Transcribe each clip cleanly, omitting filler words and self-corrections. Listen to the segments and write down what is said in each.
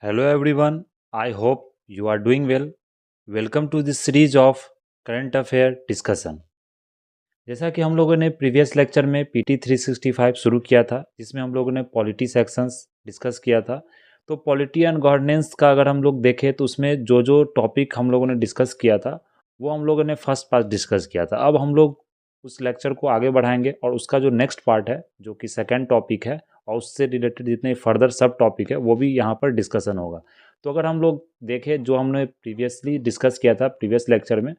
Hello everyone, I hope you are doing well. Welcome to this series of current affair discussion. जैसा कि हम लोगों ने previous lecture में पीटी 365 शुरू किया था, जिसमें हम लोगों ने पॉलिटी सेक्शंस डिस्कस किया था। तो पॉलिटी एंड गवर्नेंस का अगर हम लोग देखें तो उसमें जो जो टॉपिक हम लोगों ने डिस्कस किया था, वो हम लोगों ने फर्स्ट पार्ट डिस्कस किया था। अब हम लोग उस लेक्चर को आगे बढ़ाएंगे और उसका जो नेक्स्ट पार्ट है, जो कि सेकेंड टॉपिक है, और उससे रिलेटेड जितने फर्दर सब टॉपिक है, वो भी यहाँ पर डिस्कशन होगा। तो अगर हम लोग देखें जो हमने प्रीवियसली डिस्कस किया था प्रीवियस लेक्चर में,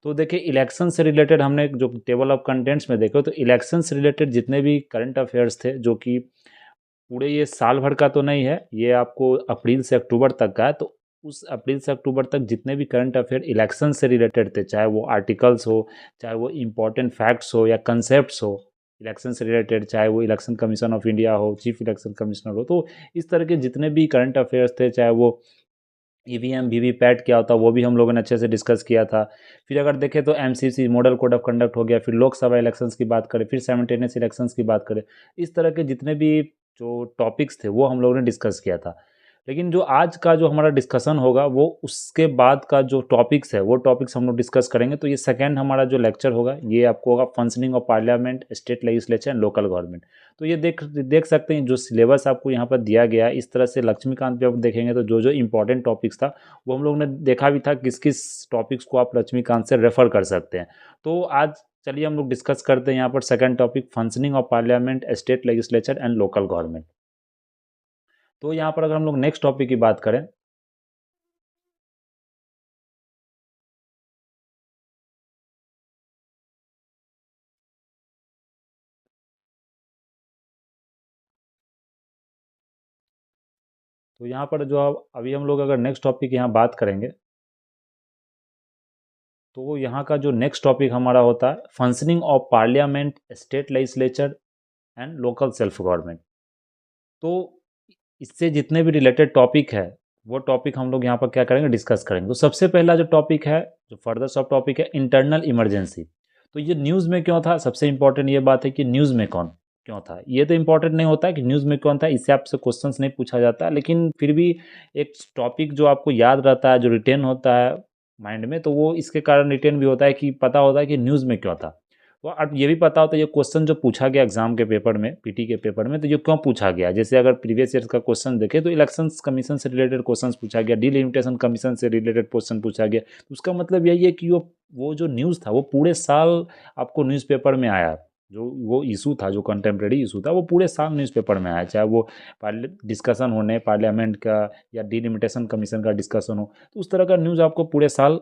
तो देखिए इलेक्शन से रिलेटेड हमने जो टेबल ऑफ कंटेंट्स में देखो, तो इलेक्शन से रिलेटेड जितने भी करंट अफेयर्स थे, जो कि पूरे ये साल भर का तो नहीं है, ये आपको अप्रैल से अक्टूबर तक का है। तो उस अप्रैल से अक्टूबर तक जितने भी करंट अफेयर इलेक्शन से रिलेटेड थे, चाहे वो आर्टिकल्स हो, चाहे वो इम्पोर्टेंट फैक्ट्स हो या कंसेप्ट हो इलेक्शन से रिलेटेड, चाहे वो इलेक्शन कमीशन ऑफ इंडिया हो, चीफ इलेक्शन कमिश्नर हो, तो इस तरह के जितने भी करंट अफेयर्स थे, चाहे वो ईवीएम वीवीपैट क्या होता है, वो भी हम लोगों ने अच्छे से डिस्कस किया था। फिर अगर देखें तो MCC model code of conduct हो गया, फिर लोकसभा इलेक्शंस की बात करें, फिर साइमल्टेनियस इलेक्शंस की बात करें, इस तरह के जितने भी जो टॉपिक्स थे वो हम लोगों ने डिस्कस किया था। लेकिन जो आज का जो हमारा डिस्कशन होगा, वो उसके बाद का जो टॉपिक्स है, वो टॉपिक्स हम लोग डिस्कस करेंगे। तो ये सेकेंड हमारा जो लेक्चर होगा, ये आपको होगा functioning of parliament, state legislature and local government. तो ये देख देख सकते हैं जो सिलेबस आपको यहाँ पर दिया गया है, इस तरह से लक्ष्मीकांत पे आप देखेंगे तो जो जो इंपॉर्टेंट टॉपिक्स था, वो हम लोग ने देखा भी था किस किस टॉपिक्स को आप लक्ष्मीकांत से रेफर कर सकते हैं। तो आज चलिए हम लोग डिस्कस करते हैं यहाँ पर second topic, functioning of parliament, state legislature and local government. तो यहाँ पर अगर हम लोग नेक्स्ट टॉपिक की बात करें, तो यहाँ पर जो अभी हम लोग अगर नेक्स्ट टॉपिक यहाँ बात करेंगे, तो यहाँ का जो नेक्स्ट टॉपिक हमारा होता है functioning of parliament, state legislature and local self government. तो इससे जितने भी रिलेटेड टॉपिक है, वो टॉपिक हम लोग यहाँ पर क्या करेंगे, डिस्कस करेंगे। तो सबसे पहला जो टॉपिक है, जो फर्दर सब टॉपिक है, इंटरनल इमरजेंसी। तो ये न्यूज़ में क्यों था, सबसे इंपॉर्टेंट ये बात है कि न्यूज़ में कौन क्यों था। ये तो इंपॉर्टेंट नहीं होता है कि न्यूज़ में कौन था, इससे आपसे क्वेश्चंस नहीं पूछा जाता, लेकिन फिर भी एक टॉपिक जो आपको याद रहता है, जो रिटेन होता है माइंड में, तो वो इसके कारण रिटेन भी होता है कि पता होता है कि न्यूज़ में क्यों था। तो अब ये भी पता होता है ये क्वेश्चन जो पूछा गया एग्जाम के पेपर में, पीटी के पेपर में, तो ये क्यों पूछा गया। जैसे अगर प्रीवियस ईयर का क्वेश्चन देखें तो इलेक्शंस कमीशन से रिलेटेड क्वेश्चन पूछा गया, डिलिमिटेशन कमीशन से रिलेटेड क्वेश्चन पूछा गया। तो उसका मतलब यही है कि वो जो न्यूज़ था, वो पूरे साल आपको न्यूज़पेपर में आया। जो वो इशू था, जो कंटेम्प्रेरी इशू था, वो पूरे साल न्यूज़पेपर में आया, चाहे वो डिस्कशन होने पार्लियामेंट का या डिलिमिटेशन कमीशन का डिस्कशन हो, तो उस तरह का न्यूज़ आपको पूरे साल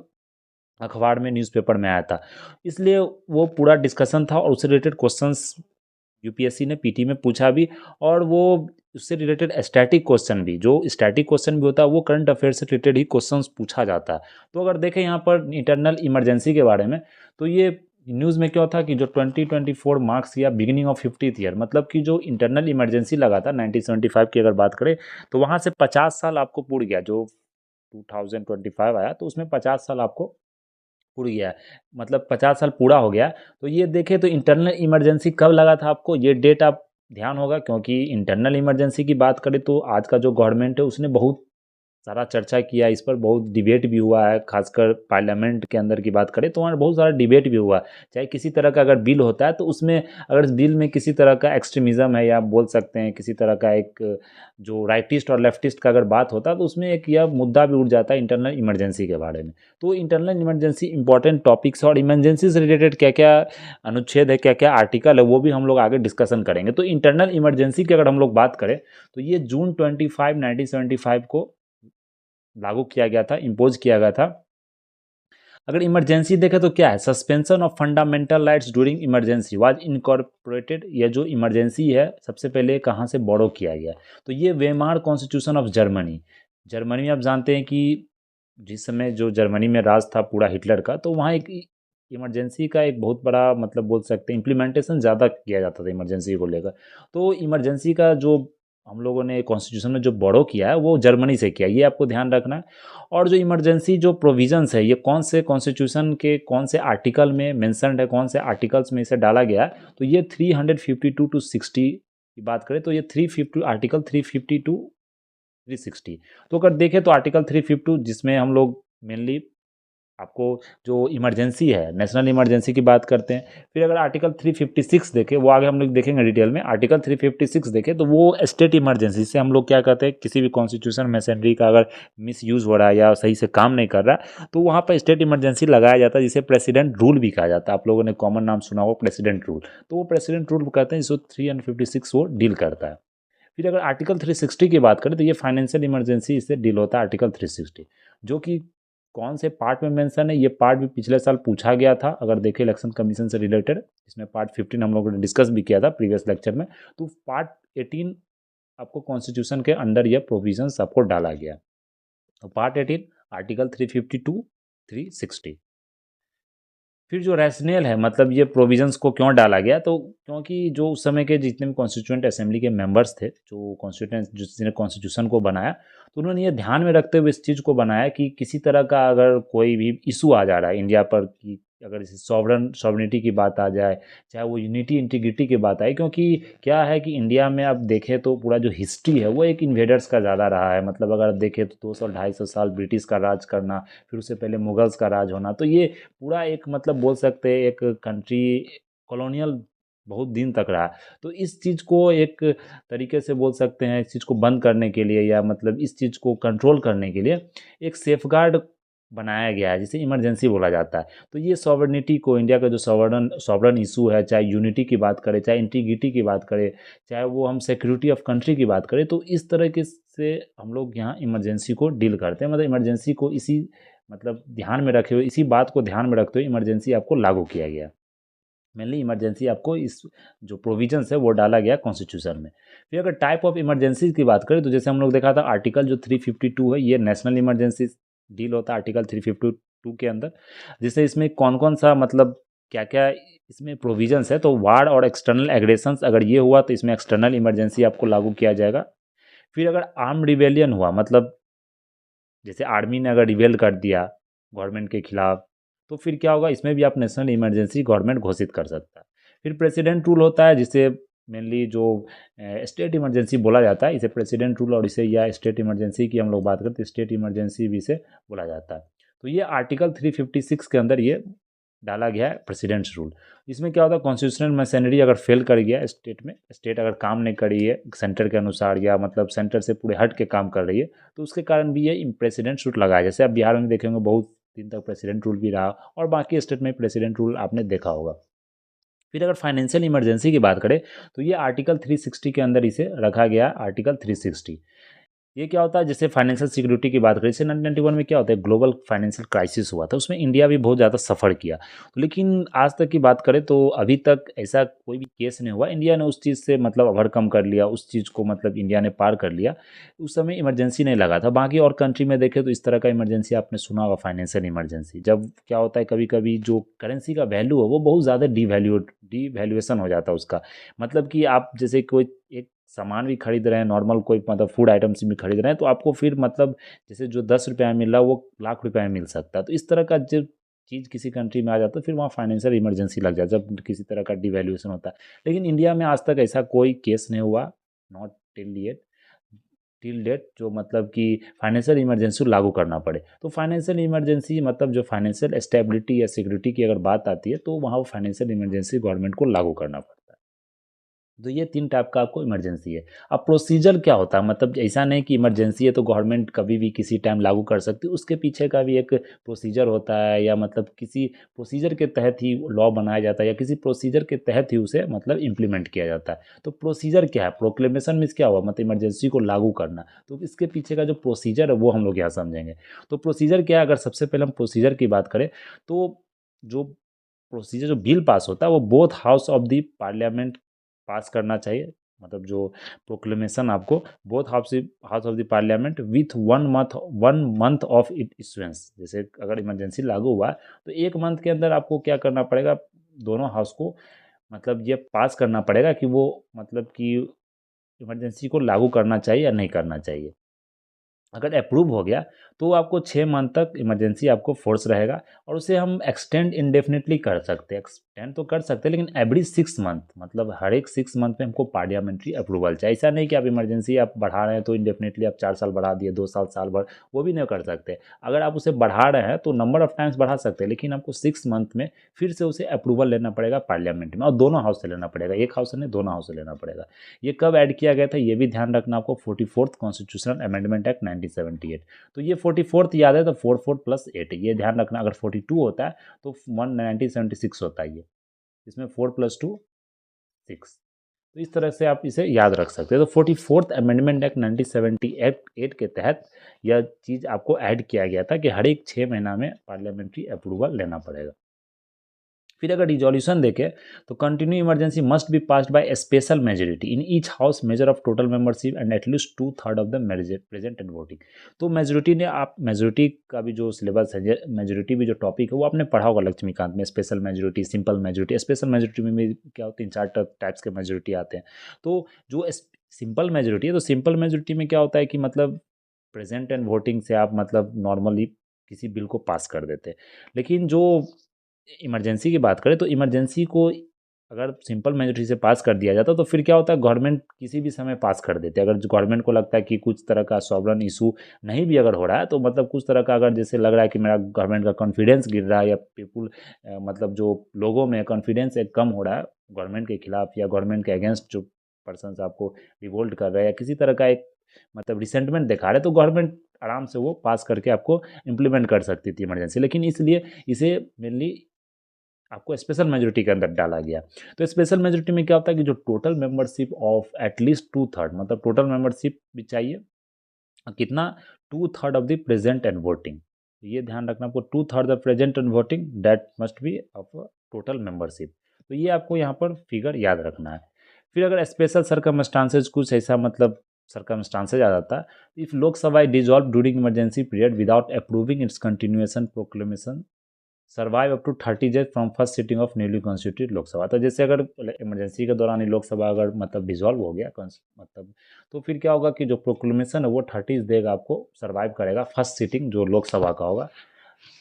अखबार में न्यूज़पेपर में आया था। इसलिए वो पूरा डिस्कशन था और उससे रिलेटेड क्वेश्चंस यूपीएससी ने पीटी में पूछा भी, और वो उससे रिलेटेड स्टैटिक क्वेश्चन भी, जो स्टैटिक क्वेश्चन भी होता है, वो करंट अफेयर से रिलेटेड ही क्वेश्चंस पूछा जाता है। तो अगर देखें यहाँ पर इंटरनल इमरजेंसी के बारे में, तो ये न्यूज़ में क्या था कि जो 2024 मार्क्स या बिगिनिंग ऑफ 50th ईयर, मतलब कि जो इंटरनल इमरजेंसी लगा था 1975 की अगर बात करें, तो वहाँ से 50 साल आपको पूर्ण गया। जो 2025 आया तो उसमें 50 साल आपको पूरा गया है, मतलब 50 साल पूरा हो गया। तो ये देखें तो इंटरनल इमरजेंसी कब लगा था आपको, ये डेट आप ध्यान होगा, क्योंकि इंटरनल इमरजेंसी की बात करें तो आज का जो गवर्नमेंट है उसने बहुत सारा चर्चा किया, इस पर बहुत डिबेट भी हुआ है। खासकर पार्लियामेंट के अंदर की बात करें तो वहाँ बहुत सारा डिबेट भी हुआ है। चाहे किसी तरह का अगर बिल होता है तो उसमें अगर इस बिल में किसी तरह का एक्सट्रीमिज़म है, या आप बोल सकते हैं किसी तरह का एक जो राइटिस्ट और लेफ्टिस्ट का अगर बात होता है, तो उसमें एक यह मुद्दा भी उठ जाता है इंटरनल इमरजेंसी के बारे में। तो इंटरनल इमरजेंसी इंपॉर्टेंट टॉपिक्स, और इमरजेंसी से रिलेटेड क्या क्या अनुच्छेद है, क्या क्या आर्टिकल है, वो भी हम लोग आगे डिस्कशन करेंगे। तो इंटरनल इमरजेंसी की अगर हम लोग बात करें, तो ये जून 25 1975 को लागू किया गया था, इम्पोज किया गया था। अगर इमरजेंसी देखें तो क्या है, suspension of fundamental rights during emergency was incorporated. ये जो इमरजेंसी है, सबसे पहले कहाँ से बोरो किया गया, तो ये Weimar constitution of Germany. Germany में आप जानते हैं कि जिस समय जो जर्मनी में राज था पूरा हिटलर का, तो वहाँ एक इमरजेंसी का एक बहुत बड़ा, मतलब बोल सकते हैं इम्प्लीमेंटेशन ज़्यादा किया जाता था इमरजेंसी को लेकर। तो इमरजेंसी का जो हम लोगों ने कॉन्स्टिट्यूशन में जो बोरो किया है, वो जर्मनी से किया है, ये आपको ध्यान रखना है। और जो इमरजेंसी जो प्रोविजंस है, ये कौन से कॉन्स्टिट्यूशन के कौन से आर्टिकल में मेंशन्ड है, कौन से आर्टिकल्स में इसे डाला गया है, तो ये 352 टू 60 की बात करें तो ये 350 आर्टिकल 352 360। तो अगर देखें तो आर्टिकल 352 जिसमें हम लोग मेनली आपको जो इमरजेंसी है, नेशनल इमरजेंसी की बात करते हैं। फिर अगर आर्टिकल 356 देखें, वो आगे हम लोग देखेंगे डिटेल में। आर्टिकल 356 देखें तो वो स्टेट इमरजेंसी से हम लोग क्या कहते हैं, किसी भी कॉन्स्टिट्यूशन मशीनरी का अगर मिस हो रहा है या सही से काम नहीं कर रहा, तो वहाँ पर स्टेट इमरजेंसी लगाया जाता है, जिसे प्रेसिडेंट रूल भी कहा जाता है। आप लोगों ने कॉमन नाम सुना होगा प्रेसिडेंट रूल। तो वो प्रेसिडेंट रूल कहते हैं, जिसको 356 वो डील करता है। फिर अगर आर्टिकल 360 की बात करें तो ये फाइनेंशियल इमरजेंसी इससे डील होता है, आर्टिकल 360, जो कि कौन से पार्ट में मेंशन है, ये पार्ट भी पिछले साल पूछा गया था अगर देखें इलेक्शन कमीशन से रिलेटेड। इसमें पार्ट 15 हम लोगों ने डिस्कस भी किया था प्रीवियस लेक्चर में। तो पार्ट 18 आपको कॉन्स्टिट्यूशन के अंडर ये प्रोविजंस आपको डाला गया। तो पार्ट 18 आर्टिकल 352 360। फिर जो रैशनल है, मतलब ये प्रोविजंस को क्यों डाला गया, तो क्योंकि जो उस समय के जितने भी कॉन्स्टिट्यूएंट असेंबली के मेंबर्स थे, जो कॉन्स्टिट्यूएंट जिसने कॉन्स्टिट्यूशन को बनाया, तो उन्होंने ये ध्यान में रखते हुए इस चीज़ को बनाया कि किसी तरह का अगर कोई भी इशू आ जा रहा है इंडिया पर, कि अगर इसे सॉवरेनिटी की बात आ जाए, चाहे वो यूनिटी इंटीग्रिटी की बात आए, क्योंकि क्या है कि इंडिया में अब देखें तो पूरा जो हिस्ट्री है वो एक इन्वेडर्स का ज़्यादा रहा है। मतलब अगर देखें तो 200 250 साल ब्रिटिश का राज करना, फिर उससे पहले मुगल्स का राज होना, तो ये पूरा एक मतलब बोल सकते हैं एक कंट्री कॉलोनियल बहुत दिन तक रहा। तो इस चीज़ को एक तरीके से बोल सकते हैं, इस चीज़ को बंद करने के लिए या मतलब इस चीज़ को कंट्रोल करने के लिए एक सेफगार्ड बनाया गया है, जिसे इमरजेंसी बोला जाता है। तो ये सॉवरेनिटी को, इंडिया का जो सॉवरन इशू है, चाहे यूनिटी की बात करें, चाहे इंटीग्रिटी की बात करें, चाहे वो हम सिक्योरिटी ऑफ कंट्री की बात करें, तो इस तरह के से हम लोग यहाँ इमरजेंसी को डील करते हैं। मतलब इमरजेंसी को इसी मतलब ध्यान में रखे हुए, इसी बात को ध्यान में रखते हुए इमरजेंसी आपको लागू किया गया। मेनली इमरजेंसी आपको इस जो प्रोविजंस है वो डाला गया कॉन्स्टिट्यूशन में। फिर अगर टाइप ऑफ इमरजेंसी की बात करें तो जैसे हम लोग देखा था आर्टिकल जो 352 है, ये नेशनल इमरजेंसी डील होता है आर्टिकल 352 के अंदर। जैसे इसमें कौन कौन सा मतलब क्या क्या इसमें प्रोविजंस है, तो वार और एक्सटर्नल एग्रेशंस अगर ये हुआ तो इसमें एक्सटर्नल इमरजेंसी आपको लागू किया जाएगा। फिर अगर आर्म रिवेलियन हुआ, मतलब जैसे आर्मी ने अगर रिवेल कर दिया गवर्नमेंट के खिलाफ, तो फिर क्या होगा, इसमें भी आप नेशनल इमरजेंसी गवर्नमेंट घोषित कर सकता है। फिर प्रेसिडेंट रूल होता है, जिसे मेनली जो स्टेट इमरजेंसी बोला जाता है, इसे प्रेसिडेंट रूल और इसे या स्टेट इमरजेंसी की हम लोग बात करते हैं, स्टेट इमरजेंसी भी इसे बोला जाता है। तो ये आर्टिकल 356 के अंदर ये डाला गया है प्रेसिडेंट्स रूल। इसमें क्या होता है, कॉन्स्टिट्यूशनल मशीनरी अगर फेल कर गया स्टेट में, स्टेट अगर काम नहीं कर रही है सेंटर के अनुसार या मतलब सेंटर से पूरे हट के काम कर रही है, तो उसके कारण भी ये प्रेसिडेंट रूल लगाया। जैसे आप बिहार में देखेंगे बहुत दिन तक प्रेसिडेंट रूल भी रहा, और बाकी स्टेट में प्रेसिडेंट रूल आपने देखा होगा। फिर अगर फाइनेंशियल इमरजेंसी की बात करें तो ये आर्टिकल 360 के अंदर इसे रखा गया, आर्टिकल 360। ये क्या होता है, जैसे फाइनेंशियल सिक्योरिटी की बात करें, जैसे 1991 में क्या होता है, ग्लोबल फाइनेंशियल क्राइसिस हुआ था, उसमें इंडिया भी बहुत ज़्यादा सफ़र किया। लेकिन आज तक की बात करें तो अभी तक ऐसा कोई भी केस नहीं हुआ, इंडिया ने उस चीज़ से मतलब ओवरकम कर लिया, उस चीज़ को मतलब इंडिया ने पार कर लिया। उस समय इमरजेंसी नहीं लगा था। बाकी और कंट्री में देखें तो इस तरह का इमरजेंसी आपने सुना होगा, फाइनेंशियल इमरजेंसी जब क्या होता है, कभी कभी जो करेंसी का वैल्यू है वो बहुत ज़्यादा डीवैल्यूएशन हो जाता है उसका। मतलब कि आप जैसे कोई एक सामान भी खरीद रहे हैं, नॉर्मल कोई मतलब फूड आइटम्स भी खरीद रहे हैं, तो आपको फिर मतलब जैसे जो 10 रुपये में मिल रहा है वो लाख रुपये में मिल सकता है। तो इस तरह का जब चीज़ किसी कंट्री में आ जाता है, फिर वहाँ फाइनेंशियल इमरजेंसी लग जाता है जब किसी तरह का डिवैल्यूएशन होता है। लेकिन इंडिया में आज तक ऐसा कोई केस नहीं हुआ, नॉट टिल डेट, जो मतलब कि फाइनेंशियल इमरजेंसी लागू करना पड़े। तो फाइनेंशियल इमरजेंसी मतलब जो फाइनेंशियल स्टेबिलिटी या सिक्योरिटी की अगर बात आती है, तो वहाँ वो फाइनेंशियल इमरजेंसी गवर्नमेंट को लागू करना पड़ता है। तो ये 3 टाइप का आपको इमरजेंसी है। अब प्रोसीजर क्या होता है, मतलब ऐसा नहीं कि इमरजेंसी है तो गवर्नमेंट कभी भी किसी टाइम लागू कर सकती है, उसके पीछे का भी एक प्रोसीजर होता है, या मतलब किसी प्रोसीजर के तहत ही लॉ बनाया जाता है, या किसी प्रोसीजर के तहत ही उसे मतलब इम्प्लीमेंट किया जाता है। तो प्रोसीजर क्या है, प्रोक्लेमेशन मीन्स क्या हुआ, मतलब इमरजेंसी को लागू करना। तो इसके पीछे का जो प्रोसीजर है वो हम लोग यहाँ समझेंगे। तो प्रोसीजर क्या है, अगर सबसे पहले हम प्रोसीजर की बात करें तो जो प्रोसीजर जो बिल पास होता है वो both house of the parliament पास करना चाहिए। मतलब जो प्रोक्लेमेशन आपको both house of the parliament with 1 month of it issuance. जैसे अगर इमरजेंसी लागू हुआ है तो 1 मंथ के अंदर आपको क्या करना पड़ेगा, दोनों हाउस को मतलब ये पास करना पड़ेगा कि वो मतलब कि इमरजेंसी को लागू करना चाहिए या नहीं करना चाहिए। अगर अप्रूव हो गया तो आपको 6 मंथ तक इमरजेंसी आपको फोर्स रहेगा, और उसे हम एक्सटेंड इंडेफिनिटली कर सकते हैं। एक्सटेंड तो कर सकते हैं, लेकिन एवरी 6 मंथ, मतलब हर एक 6 मंथ में हमको पार्लियामेंट्री अप्रूवल चाहिए। ऐसा नहीं कि आप इमरजेंसी आप बढ़ा रहे हैं तो इंडेफिनिटली आप 4 साल बढ़ा दिए, 2 साल, साल भर, वो भी नहीं कर सकते। अगर आप उसे बढ़ा रहे हैं तो नंबर ऑफ टाइम्स बढ़ा सकते हैं, लेकिन आपको 6 मंथ में फिर से उसे अप्रूवल लेना पड़ेगा पार्लियामेंट में, और दोनों हाउस से लेना पड़ेगा, एक हाउस से नहीं, दोनों हाउस से लेना पड़ेगा। ये कब ऐड किया गया था ये भी ध्यान रखना आपको, 44th कॉन्स्टिट्यूशनल अमेंडमेंट एक्ट 1978। तो ये 44th याद है तो 44 प्लस 8 ये ध्यान रखना। अगर 42 होता है तो 1976 होता है ये, इसमें 4 प्लस 2 6। तो इस तरह से आप इसे याद रख सकते हैं। तो 44th अमेंडमेंट एक्ट 1978 के तहत यह चीज़ आपको ऐड किया गया था कि हर एक 6 महीना में पार्लियामेंट्री अप्रूवल लेना पड़ेगा। फिर अगर रिजोल्यूशन देखें तो continue emergency must be passed by special majority in each house, measure of total membership and at least 2/3 of the present and voting. तो मेजोरिटी ने, आप मेजोरिटी का भी जो सिलेबस है, मेजोरिटी भी जो टॉपिक है वो आपने पढ़ा होगा लक्ष्मीकांत में, special majority, simple majority. Special majority में भी क्या हो, 3-4 टाइप्स के मेजोरिटी आते हैं। तो जो सिंपल मेजोरिटी है, तो सिंपल मेजोरिटी में क्या होता है कि मतलब प्रेजेंट एंड वोटिंग से आप मतलब नॉर्मली किसी बिल को पास कर देते हैं। लेकिन जो इमरजेंसी की बात करें तो इमरजेंसी को अगर सिंपल मेजोरिटी से पास कर दिया जाता तो फिर क्या होता है, गवर्नमेंट किसी भी समय पास कर देते हैं। अगर गवर्नमेंट को लगता है कि कुछ तरह का सॉवरन इशू नहीं भी अगर हो रहा है, तो मतलब कुछ तरह का अगर जैसे लग रहा है कि मेरा गवर्नमेंट का कॉन्फिडेंस गिर रहा है, या पीपुल मतलब जो लोगों में कॉन्फिडेंस एक कम हो रहा है गवर्नमेंट के खिलाफ, या गवर्नमेंट के अगेंस्ट जो पर्सन आपको रिवोल्ट कर रहे हैं, या किसी तरह का एक मतलब रिसेंटमेंट दिखा रहे हैं, तो गवर्नमेंट आराम से वो पास करके आपको इम्प्लीमेंट कर सकती थी इमरजेंसी। लेकिन इसलिए इसे मेनली आपको स्पेशल मेजोरिटी के अंदर डाला गया। तो स्पेशल मेजोरिटी में क्या होता है कि जो टोटल मेंबरशिप ऑफ एटलीस्ट 2/3, मतलब टोटल मेंबरशिप भी चाहिए, कितना, 2/3 of the present and voting. ये ध्यान रखना आपको, 2/3 of present and voting that must be of total membership. तो ये आपको यहाँ पर फिगर याद रखना है। फिर अगर स्पेशल सर्कमस्टांसेज कुछ ऐसा मतलब सर्कमस्टांसेज आ जाता है, if Lok Sabha dissolve during emergency period without approving its continuation proclamation survive up to 30 days from first sitting of newly constituted Lok Sabha. तो जैसे अगर इमरजेंसी के दौरान ही लोकसभा अगर मतलब डिजॉल्व हो गया मतलब, तो फिर क्या होगा कि जो प्रोक्लेमेशन है वो 30 देगा, आपको सर्वाइव करेगा फर्स्ट सिटिंग जो लोकसभा का होगा।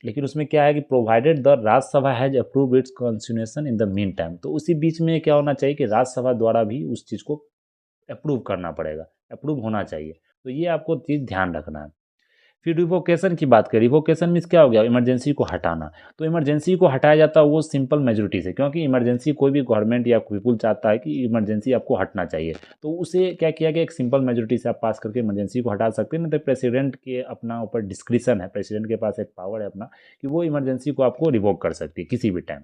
लेकिन उसमें क्या है कि provided the Rajya Sabha has approve it's continuation in the mean time. तो उसी बीच में क्या होना चाहिए कि राज्यसभा द्वारा भी उस चीज़ को अप्रूव करना पड़ेगा, अप्रूव होना चाहिए। तो ये आपको चीज़ ध्यान रखना है। फिर रिवोकेशन की बात करें, रिवोकेशन मीन्स क्या हो गया, इमरजेंसी को हटाना। तो इमरजेंसी को हटाया जाता है वो सिंपल मेजोरिटी से, क्योंकि इमरजेंसी कोई भी गवर्नमेंट या पीपुल चाहता है कि इमरजेंसी आपको हटना चाहिए, तो उसे क्या किया गया, एक सिंपल मेजोरिटी से आप पास करके इमरजेंसी को हटा सकते हैं। नहीं तो प्रेसिडेंट के अपना ऊपर डिस्क्रिशन है, प्रेसिडेंट के पास एक पावर है अपना कि वो इमरजेंसी को आपको रिवोक कर सकती है किसी भी टाइम।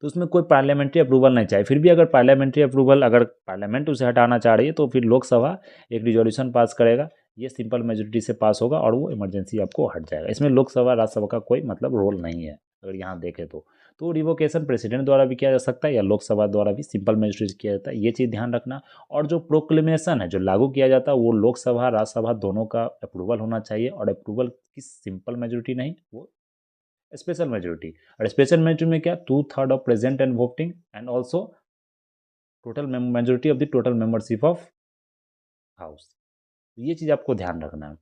तो उसमें कोई पार्लियामेंट्री अप्रूवल नहीं चाहिए। फिर भी अगर पार्लियामेंट्री अप्रूवल, अगर पार्लियामेंट उसे हटाना चाह रही है तो फिर लोकसभा एक रिजोल्यूशन पास करेगा, ये सिंपल मेजोरिटी से पास होगा और वो इमरजेंसी आपको हट जाएगा। इसमें लोकसभा राज्यसभा का कोई मतलब रोल नहीं है अगर यहाँ देखें तो रिवोकेशन प्रेसिडेंट द्वारा भी किया जा सकता है या लोकसभा द्वारा भी सिंपल मेजोरिटी से किया जाता है, ये चीज़ ध्यान रखना। और जो प्रोक्लेमेशन है जो लागू किया जाता है वो लोकसभा राज्यसभा दोनों का अप्रूवल होना चाहिए, और अप्रूवल किस सिंपल मेजोरिटी नहीं, वो स्पेशल मेजोरिटी। और स्पेशल मेजोरिटी में क्या, 2/3 of present and voting and also total majority of the total membership of house. ये चीज़ आपको ध्यान रखना है।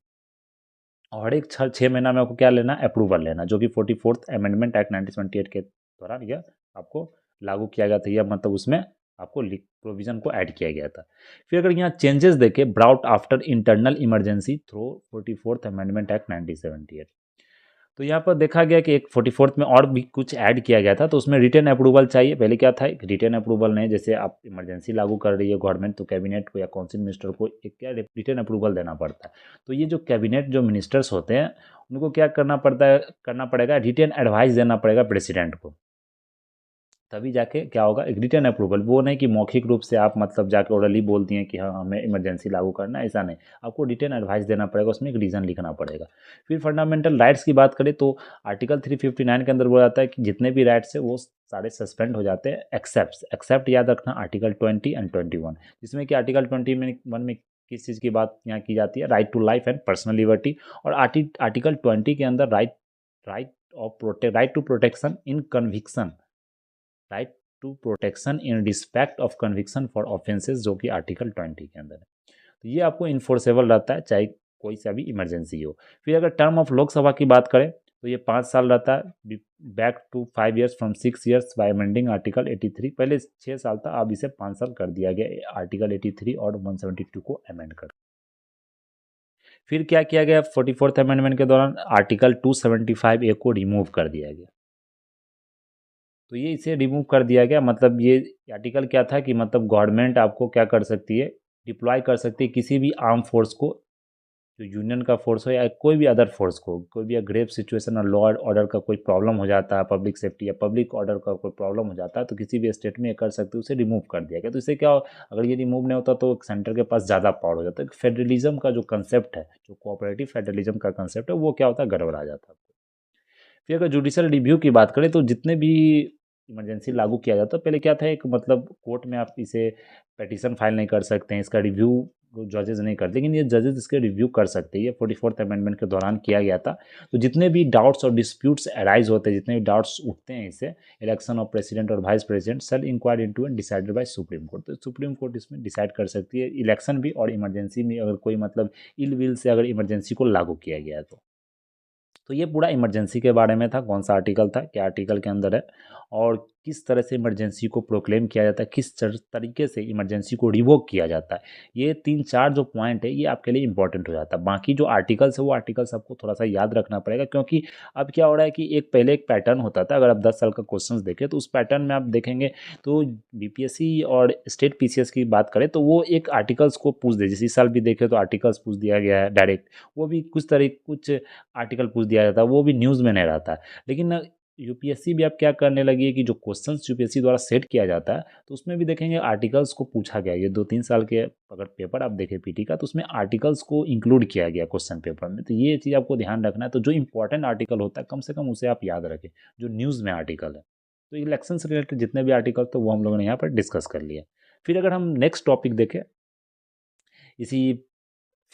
और हर एक 6 महीना में आपको क्या लेना, अप्रूवल लेना, जो कि 44th अमेंडमेंट एक्ट 1978 के दौरान यह आपको लागू किया गया था, या मतलब उसमें आपको प्रोविजन को ऐड किया गया था। फिर अगर यहाँ चेंजेस देखें, brought after internal emergency through 44th amendment act 1978। तो यहाँ पर देखा गया कि एक 44th में और भी कुछ ऐड किया गया था, तो उसमें रिटर्न अप्रूवल चाहिए। पहले क्या था, एक रिटर्न अप्रूवल नहीं, जैसे आप इमरजेंसी लागू कर रही है गवर्नमेंट तो कैबिनेट को या काउंसिल मिनिस्टर को एक क्या रिटर्न अप्रूवल देना पड़ता है। तो ये जो कैबिनेट जो मिनिस्टर्स होते हैं उनको क्या करना पड़ेगा, रिटर्न एडवाइस देना पड़ेगा प्रेसिडेंट को, तभी जाके क्या होगा, एक रिटर्न अप्रूवल। वो नहीं कि मौखिक रूप से आप मतलब जाके ओरली बोल दिए कि हाँ हमें इमरजेंसी लागू करना है, ऐसा नहीं, आपको रिटर्न एडवाइस देना पड़ेगा, उसमें एक रीज़न लिखना पड़ेगा। फिर फंडामेंटल राइट्स की बात करें तो आर्टिकल 359 के अंदर बोला जाता है कि जितने भी राइट्स है वो सारे सस्पेंड हो जाते हैं एक्सेप्ट याद रखना आर्टिकल 20 एंड 21, जिसमें कि आर्टिकल 21 में किस चीज़ की बात यहाँ की जाती है, right to life and personal liberty. और आर्टिकल 20 के अंदर right to protection in conviction, right to protection in respect of conviction for offences, जो कि आर्टिकल 20 के अंदर है। तो ये आपको इन्फोर्सेबल रहता है, चाहे कोई सा भी इमरजेंसी हो। फिर अगर टर्म ऑफ लोकसभा की बात करें तो ये 5 साल रहता है, back to 5 years from 6 years by amending article 83। पहले 6 साल था, अब इसे 5 साल कर दिया गया आर्टिकल 83 और 172 को अमेंड कर। फिर क्या किया गया 44th अमेंडमेंट के दौरान, आर्टिकल 275 ए को रिमूव कर दिया गया। तो ये इसे रिमूव कर दिया गया, मतलब ये आर्टिकल क्या था कि मतलब गवर्नमेंट आपको क्या कर सकती है, डिप्लॉय कर सकती है किसी भी आर्म फोर्स को, जो यूनियन का फोर्स हो या कोई भी अदर फोर्स को, कोई भी ग्रेव सिचुएशन और लॉ ऑर्डर का कोई प्रॉब्लम हो जाता है, पब्लिक सेफ्टी या पब्लिक ऑर्डर का कोई प्रॉब्लम हो जाता है, तो किसी भी स्टेट में ये कर सकते, उसे रिमूव कर दिया गया। तो इससे क्या हो, अगर ये रिमूव नहीं होता तो सेंटर के पास ज़्यादा पावर हो जाता है, फेडरलिज्म का जो कंसेप्ट है, जो कोऑपरेटिव फेडरलिज्म का कंसेप्ट है, वो क्या होता है, गड़बड़ा जाता है। फिर अगर जुडिशल रिव्यू की बात करें तो जितने भी इमरजेंसी लागू किया जाता है, पहले क्या था, एक मतलब कोर्ट में आप इसे पिटीशन फाइल नहीं कर सकते हैं, इसका रिव्यू जजेस नहीं करते, लेकिन ये जजेस इसके रिव्यू कर सकते हैं। ये 44th अमेंडमेंट के दौरान किया गया था। तो जितने भी डाउट्स और डिस्प्यूट्स अराइज होते हैं, जितने भी डाउट्स उठते हैं इससे, इलेक्शन ऑफ प्रेसिडेंट और vice president shall inquired into and decided by supreme court. तो सुप्रीम कोर्ट इसमें डिसाइड कर सकती है इलेक्शन भी और इमरजेंसी में, अगर कोई मतलब इल विल से अगर इमरजेंसी को लागू किया गया है तो ये पूरा इमरजेंसी के बारे में था, कौन सा आर्टिकल था, क्या आर्टिकल के अंदर है, और किस तरह से इमरजेंसी को प्रोक्लेम किया जाता है, किस तरीके से इमरजेंसी को रिवोक किया जाता है। ये 3-4 जो पॉइंट है ये आपके लिए इंपॉर्टेंट हो जाता है। बाकी जो आर्टिकल्स है वो आर्टिकल्स आपको थोड़ा सा याद रखना पड़ेगा, क्योंकि अब क्या हो रहा है कि एक पहले एक पैटर्न होता था, अगर आप 10 साल का क्वेश्चन देखें तो उस पैटर्न में आप देखेंगे तो बीपीएससी और स्टेट पीसीएस की बात करें तो वो एक आर्टिकल्स को पूछ दे, जैसे इस साल भी देखें तो आर्टिकल्स पूछ दिया गया है डायरेक्ट, वो भी कुछ आर्टिकल पूछ दिया जाता है, वो भी न्यूज़ में नहीं रहता है। लेकिन यूपीएससी भी अब क्या करने लगी है कि जो क्वेश्चंस यूपीएससी द्वारा सेट किया जाता है तो उसमें भी देखेंगे आर्टिकल्स को पूछा गया। ये 2-3 साल के अगर पेपर आप देखें पीटी का तो उसमें आर्टिकल्स को इंक्लूड किया गया क्वेश्चन पेपर में। तो ये चीज़ आपको ध्यान रखना है। तो जो इंपॉर्टेंट आर्टिकल होता है कम से कम उसे आप याद रखें, जो न्यूज़ में आर्टिकल है। तो इलेक्शन से रिलेटेड जितने भी आर्टिकल थे वो हम लोगों ने यहाँ पर डिस्कस कर लिए। फिर अगर हम नेक्स्ट टॉपिक देखें इसी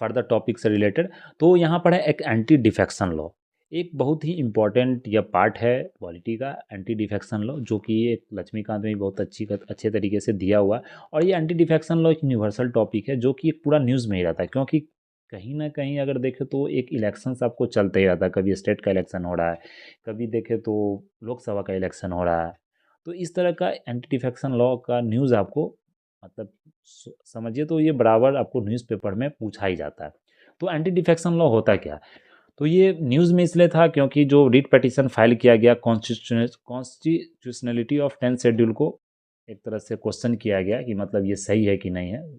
फर्दर टॉपिक से रिलेटेड, तो यहाँ पर है एक एंटी डिफेक्शन लॉ। एक बहुत ही इंपॉर्टेंट यह पार्ट है पॉलिटी का, एंटी डिफेक्शन लॉ, जो कि एक लक्ष्मीकांत में भी बहुत अच्छे तरीके से दिया हुआ है। और ये एंटी डिफेक्शन लॉ एक यूनिवर्सल टॉपिक है जो कि एक पूरा न्यूज़ में ही रहता है, क्योंकि कहीं ना कहीं अगर देखें तो एक इलेक्शन आपको चलता ही रहता है, कभी स्टेट का इलेक्शन हो रहा है, कभी देखें तो लोकसभा का इलेक्शन हो रहा है। तो इस तरह का एंटी डिफेक्शन लॉ का न्यूज़ आपको मतलब समझिए तो ये बराबर आपको न्यूज़पेपर में पूछा ही जाता है। तो एंटी डिफेक्शन लॉ होता क्या है? तो ये न्यूज़ में इसलिए था क्योंकि जो रिट पिटीशन फाइल किया गया कॉन्स्टिट्यूशनलिटी ऑफ 10th शेड्यूल को एक तरह से क्वेश्चन किया गया कि मतलब ये सही है कि नहीं है।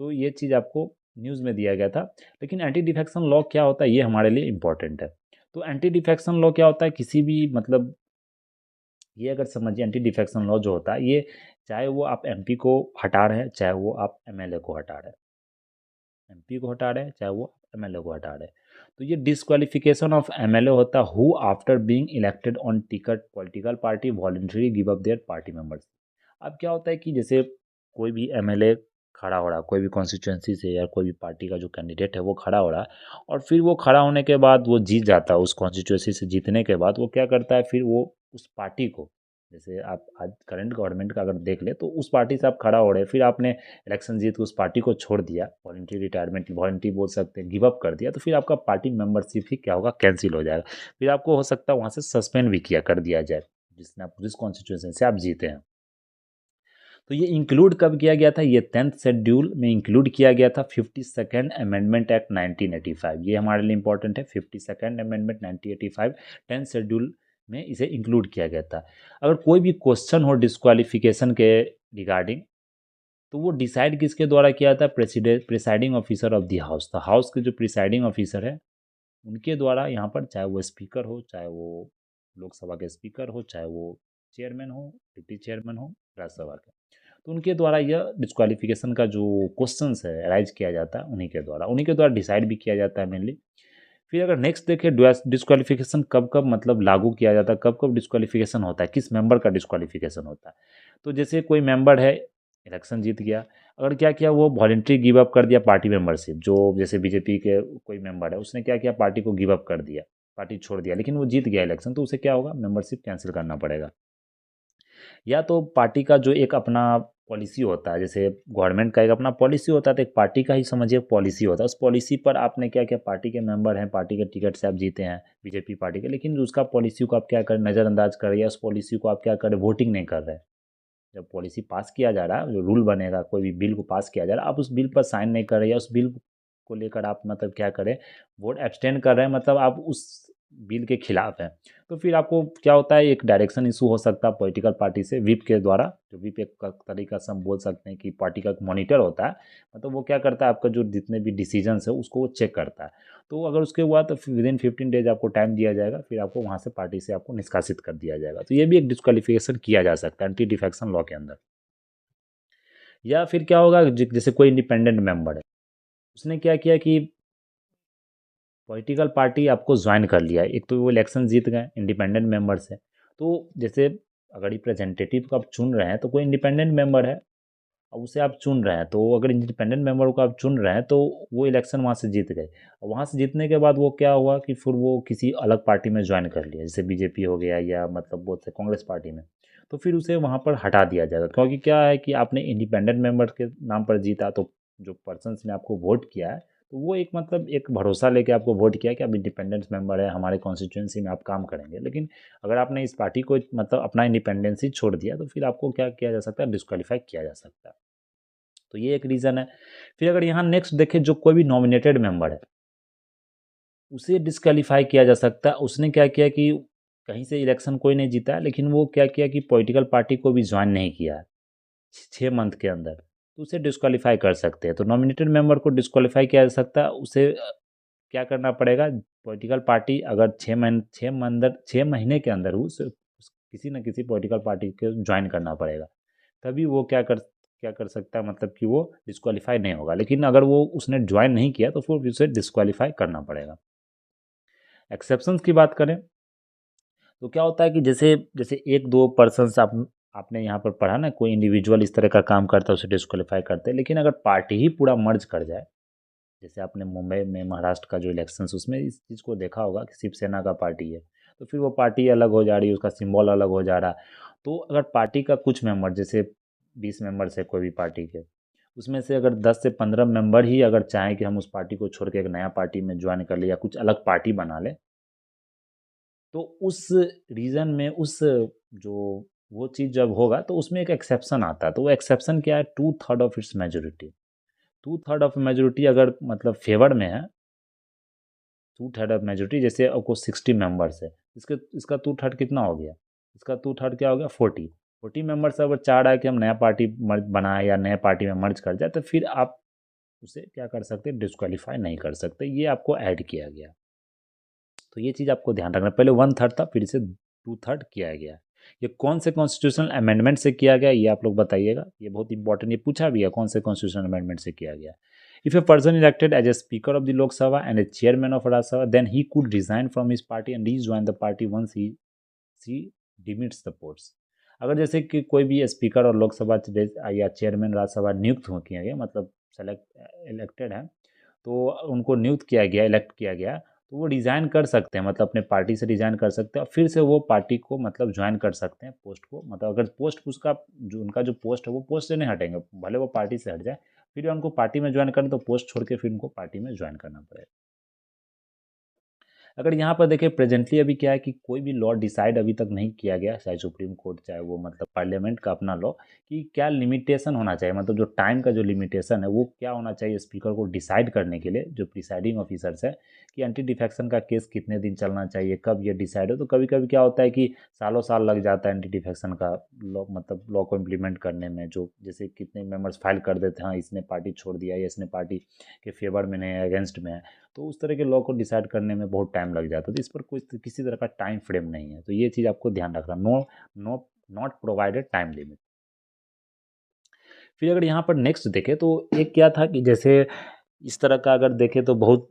तो ये चीज़ आपको न्यूज़ में दिया गया था। लेकिन एंटी डिफेक्शन लॉ क्या होता है ये हमारे लिए इम्पोर्टेंट है। तो एंटी डिफेक्शन लॉ क्या होता है, किसी भी मतलब ये अगर समझिए एंटी डिफेक्शन लॉ जो होता है ये चाहे वो आप एमपी को हटा रहे हैं, चाहे वो आप एमएलए को हटा रहे हैं, एमपी को हटा रहे हैं चाहे वो एमएलए को हटा रहे हैं। तो ये डिस्क्वालिफिकेशन ऑफ एमएलए होता है who after being elected on ticket political party voluntary give up there party members. अब क्या होता है कि जैसे कोई भी एमएलए खड़ा हो रहा है कोई भी कॉन्स्टिट्यूंसी से, या कोई भी पार्टी का जो कैंडिडेट है वो खड़ा हो रहा है, और फिर वो खड़ा होने के बाद वो जीत जाता है, उस कॉन्स्टिट्यूंसी से जीतने के बाद वो क्या करता है, फिर वो उस पार्टी को, जैसे आप आज करंट गवर्नमेंट का अगर देख ले तो उस पार्टी से आप खड़ा हो रहे हैं, फिर आपने इलेक्शन जीत के उस पार्टी को छोड़ दिया, वॉलंटरी रिटायरमेंट वॉलंटरी बोल सकते हैं, गिव अप कर दिया, तो फिर आपका पार्टी मेंबरशिप ही क्या होगा, कैंसिल हो जाएगा। फिर आपको हो सकता है वहाँ से सस्पेंड भी किया कर दिया जाए जिसने आप जिस कॉन्स्टिट्यूशन से आप जीते हैं। तो ये इंक्लूड कब किया गया था, ये 10th शेड्यूल में इंक्लूड किया गया था 52nd अमेंडमेंट एक्ट 1985। ये हमारे लिए इंपॉर्टेंट है, 52nd अमेंडमेंट 1985 10th शेड्यूल में इसे इंक्लूड किया गया था। अगर कोई भी क्वेश्चन हो डिस्क्वालिफिकेशन के रिगार्डिंग तो वो डिसाइड किसके द्वारा किया था, presiding officer of the house. तो हाउस के जो प्रिसाइडिंग ऑफिसर है उनके द्वारा यहाँ पर, चाहे वो स्पीकर हो, चाहे वो लोकसभा के स्पीकर हो, चाहे वो चेयरमैन हो, डिप्टी चेयरमैन हो राज्यसभा के, तो उनके द्वारा यह डिस्क्वालिफिकेशन का जो क्वेश्चंस है राइज किया जाता है, उन्हीं के द्वारा डिसाइड भी किया जाता है मेनली। फिर अगर नेक्स्ट देखें डिस्क्वालिफिकेशन कब कब मतलब लागू किया जाता है, कब कब डिस्क्वालिफिकेशन होता है, किस मेंबर का डिस्क्वालिफिकेशन होता है। तो जैसे कोई मेंबर है इलेक्शन जीत गया, अगर क्या किया वो वॉलंटरी गिव अप कर दिया पार्टी मेंबरशिप, जो जैसे बीजेपी के कोई मेंबर है उसने क्या किया पार्टी को गिव अप कर दिया, पार्टी छोड़ दिया, लेकिन वो जीत गया इलेक्शन, तो उसे क्या होगा मेंबरशिप कैंसिल करना पड़ेगा। या तो पार्टी का जो एक अपना पॉलिसी होता है, जैसे गवर्नमेंट का एक अपना पॉलिसी होता है, तो एक पार्टी का ही समझिए पॉलिसी होता है। उस पॉलिसी पर आपने क्या किया, पार्टी के मेंबर हैं, पार्टी के टिकट से आप जीते हैं बीजेपी पार्टी के, लेकिन उसका पॉलिसी को आप क्या करें, नज़रअंदाज कर रहे हैं, उस पॉलिसी को आप क्या करें, वोटिंग नहीं कर रहे हैं। जब पॉलिसी पास किया जा रहा है, जो रूल बनेगा, कोई भी बिल को पास किया जा रहा है, आप उस बिल पर साइन नहीं कर रहे, या उस बिल को लेकर आप मतलब क्या करें, वोट एब्सटेन कर रहे हैं, मतलब आप उस बिल के खिलाफ हैं। तो फिर आपको क्या होता है, एक डायरेक्शन इशू हो सकता है पॉलिटिकल पार्टी से, विप के द्वारा। जो विप एक का तरीका से हम बोल सकते हैं कि पार्टी का मॉनिटर होता है, मतलब वो क्या करता है, आपका जो जितने भी डिसीजंस है उसको वो चेक करता है। तो अगर उसके हुआ तो विदिन 15 डेज आपको टाइम दिया जाएगा, फिर आपको वहाँ से पार्टी से आपको निष्कासित कर दिया जाएगा। तो ये भी एक डिस्क्वालिफिकेशन किया जा सकता है एंटी डिफेक्शन लॉ के अंदर। या फिर क्या होगा, जैसे कोई इंडिपेंडेंट मेंबर है, उसने क्या किया कि पॉलिटिकल पार्टी आपको ज्वाइन कर लिया है, एक तो वो इलेक्शन जीत गए इंडिपेंडेंट मेंबर से। तो जैसे अगर रिप्रेजेंटेटिव को आप चुन रहे हैं तो कोई इंडिपेंडेंट मेंबर है, अब उसे आप चुन रहे हैं, तो अगर इंडिपेंडेंट मेंबर को आप चुन रहे हैं तो वो इलेक्शन वहाँ से जीत गए। और वहाँ से जीतने के बाद वो क्या हुआ कि फिर वो किसी अलग पार्टी में ज्वाइन कर लिया, जैसे बीजेपी हो गया, या मतलब बोलते कांग्रेस पार्टी में। तो फिर उसे वहाँ पर हटा दिया जाएगा, क्योंकि क्या है कि आपने इंडिपेंडेंट मेंबर के नाम पर जीता, तो जो पर्सन ने आपको वोट किया है, तो वो एक मतलब एक भरोसा लेके आपको वोट किया कि आप इंडिपेंडेंस मेंबर है, हमारे कॉन्स्टिट्यूंसी में आप काम करेंगे। लेकिन अगर आपने इस पार्टी को मतलब अपना इंडिपेंडेंसी छोड़ दिया, तो फिर आपको क्या किया जा सकता है, डिस्क्वालीफाई किया जा सकता है। तो ये एक रीज़न है। फिर अगर यहाँ नेक्स्ट देखें, जो कोई भी नॉमिनेटेड मेंबर है, उसे डिस्क्वालीफाई किया जा सकता है। उसने क्या किया कि कहीं से इलेक्शन कोई नहीं जीता है, लेकिन वो क्या किया कि पॉलिटिकल पार्टी को भी ज्वाइन नहीं किया है 6 मंथ के अंदर, तो उसे डिस्क्वालीफाई कर सकते हैं। तो नॉमिनेटेड मेंबर को डिस्क्वालीफाई किया जा सकता है। उसे क्या करना पड़ेगा, पॉलिटिकल पार्टी अगर 6 महीने के अंदर किसी न किसी पॉलिटिकल पार्टी को ज्वाइन करना पड़ेगा, तभी वो क्या कर सकता है, मतलब कि वो डिस्क्वालीफाई नहीं होगा। लेकिन अगर वो उसने ज्वाइन नहीं किया तो फिर उसे डिस्क्वालीफाई करना पड़ेगा। एक्सेप्शंस की बात करें तो क्या होता है कि जैसे जैसे एक दो पर्सन्स आपने यहाँ पर पढ़ा ना, कोई इंडिविजुअल इस तरह का काम करता है, उसे डिस्क्वालीफाई करते हैं। लेकिन अगर पार्टी ही पूरा मर्ज कर जाए, जैसे आपने मुंबई में महाराष्ट्र का जो इलेक्शंस, उसमें इस चीज़ को देखा होगा कि शिवसेना का पार्टी है, तो फिर वो पार्टी अलग हो जा रही है, उसका सिंबल अलग हो जा रहा है। तो अगर पार्टी का कुछ मेंबर, जैसे 20 मेंबर्स है कोई भी पार्टी के, उसमें से अगर 10 से 15 मेंबर ही अगर चाहें कि हम उस पार्टी को छोड़ के एक नया पार्टी में ज्वाइन कर ले, या कुछ अलग पार्टी बना ले, तो उस रीजन में उस जो वो चीज़ जब होगा तो उसमें एक एक्सेप्शन आता है। तो वो एक्सेप्शन क्या है, 2/3 of its majority. 2/3 of majority अगर मतलब फेवर में है, 2/3 ऑफ मेजोरिटी, जैसे आपको 60 मेंबर्स है, इसका 2/3 कितना हो गया, इसका 2/3 क्या हो गया, 40 मेंबर्स अगर चाह रहा है कि हम नया पार्टी मर्ज बनाए या नया पार्टी में मर्ज कर जाए, तो फिर आप उसे क्या कर सकते हैं, डिस्क्वालीफाई नहीं कर सकते। ये आपको ऐड किया गया। तो ये चीज़ आपको ध्यान रखना, पहले 1/3 था, फिर इसे 2/3 किया गया। ये कौन से कॉन्स्टिट्यूशनल अमेंडमेंट से किया गया, ये आप लोग बताइएगा, ये बहुत इंपॉर्टेंट, ये पूछा भी है कौन से कॉन्स्टिट्यूशनल अमेंडमेंट से किया गया। If a person elected as a speaker of the Lok Sabha and a chairman of Rajya Sabha, then he could resign from his party and rejoin the party once he see demits the post. अगर जैसे कि कोई भी speaker और लोकसभा या chairman Rajya Sabha नियुक्त हो किया गया, मतलब सेलेक्ट इलेक्टेड है, तो उनको नियुक्त किया गया, इलेक्ट किया गया, तो वो रिज़ाइन कर सकते हैं, मतलब अपने पार्टी से रिज़ाइन कर सकते हैं, और फिर से वो पार्टी को मतलब ज्वाइन कर सकते हैं, पोस्ट को, मतलब अगर पोस्ट उसका जो उनका जो पोस्ट है वो पोस्ट से नहीं हटेंगे, भले वो पार्टी से हट जाए, फिर उनको पार्टी में ज्वाइन करना, तो पोस्ट छोड़ के फिर उनको पार्टी में ज्वाइन करना पड़ेगा। अगर यहाँ पर देखें प्रेजेंटली अभी क्या है कि कोई भी लॉ डिसाइड अभी तक नहीं किया गया, चाहे सुप्रीम कोर्ट चाहे वो मतलब पार्लियामेंट का अपना लॉ, कि क्या लिमिटेशन होना चाहिए, मतलब जो टाइम का जो लिमिटेशन है वो क्या होना चाहिए स्पीकर को डिसाइड करने के लिए, जो प्रिसाइडिंग ऑफिसर्स है, कि एंटी डिफेक्शन का केस कितने दिन चलना चाहिए, कब ये डिसाइड हो। तो कभी कभी क्या होता है कि सालों साल लग जाता है एंटी डिफेक्शन का लॉ, मतलब लॉ को इम्प्लीमेंट करने में, जो जैसे कितने मेंबर्स फाइल कर देते हैं, हाँ इसने पार्टी छोड़ दिया या इसने पार्टी के फेवर में नहीं है, अगेंस्ट में है, तो उस तरह के लॉ को डिसाइड करने में बहुत टाइम लग जाता है। तो इस पर कोई किसी तरह का टाइम फ्रेम नहीं है, तो ये चीज़ आपको ध्यान रखना, no no not provided time limit. फिर अगर यहाँ पर नेक्स्ट देखें तो एक क्या था कि जैसे इस तरह का अगर देखें तो बहुत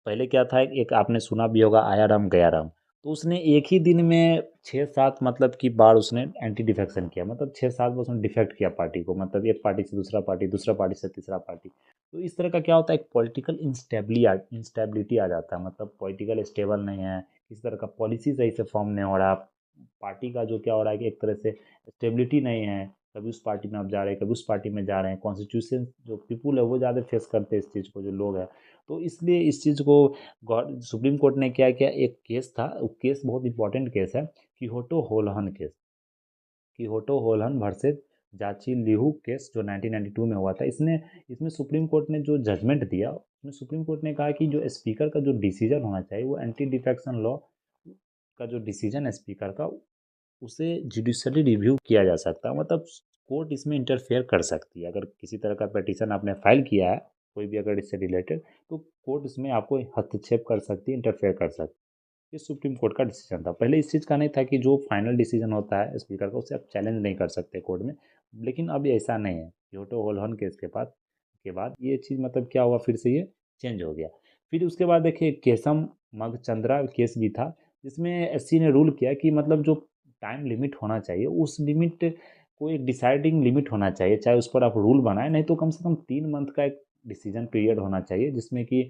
पहले क्या था, एक आपने सुना भी होगा आया राम गया राम। तो उसने एक ही दिन में 6-7 मतलब की बार उसने एंटी डिफेक्शन किया, मतलब 6-7 बार उसने डिफेक्ट किया पार्टी को, मतलब एक पार्टी से दूसरा पार्टी, दूसरा पार्टी से तीसरा पार्टी। तो इस तरह का क्या होता है, एक पॉलिटिकल इंस्टेबिलिटी आ जाता है, मतलब पॉलिटिकल स्टेबल नहीं है, किसी तरह का पॉलिसी सही से फॉर्म नहीं हो रहा, पार्टी का जो क्या हो रहा है कि एक तरह से स्टेबिलिटी नहीं है, कभी उस पार्टी में आप जा रहे हैं, कभी उस पार्टी में जा रहे हैं, कॉन्स्टिट्यूशन जो पीपुल है वो ज़्यादा फेस करते हैं इस चीज़ को, जो लोग हैं। तो इसलिए इस चीज़ को सुप्रीम कोर्ट ने क्या किया, एक केस था, वो केस बहुत इंपॉर्टेंट केस है, किहोटो होलहन केस, किहोटो होलहन वर्सेस जाची लिहू केस, जो 1992 में हुआ था। इसने इसमें सुप्रीम कोर्ट ने जो जजमेंट दिया, उसमें सुप्रीम कोर्ट ने कहा कि जो स्पीकर का जो डिसीजन होना चाहिए वो एंटी डिफेक्शन लॉ का जो डिसीजन है स्पीकर का, उसे जुडिशली रिव्यू किया जा सकता है। मतलब कोर्ट इसमें इंटरफेयर कर सकती है। अगर किसी तरह का पिटीशन आपने फाइल किया है, कोई भी अगर इससे रिलेटेड, तो कोर्ट इसमें आपको हस्तक्षेप कर सकती है, इंटरफेयर कर सकती है। ये सुप्रीम कोर्ट का डिसीजन था। पहले इस चीज़ का नहीं था कि जो फाइनल डिसीजन होता है स्पीकर का उसे आप चैलेंज नहीं कर सकते कोर्ट में, लेकिन अब ऐसा नहीं है। क्योटो होलहन केस के बाद ये चीज़ मतलब क्या हुआ, फिर से ये चेंज हो गया। फिर उसके बाद देखिए केसम मगचंद्रा केस भी था, जिसमें एससी ने रूल किया कि मतलब जो टाइम लिमिट होना चाहिए, उस लिमिट को एक डिसाइडिंग लिमिट होना चाहिए, चाहे उस पर आप रूल बनाए, नहीं तो कम से कम 3 मंथ का एक डिसीजन पीरियड होना चाहिए, जिसमें कि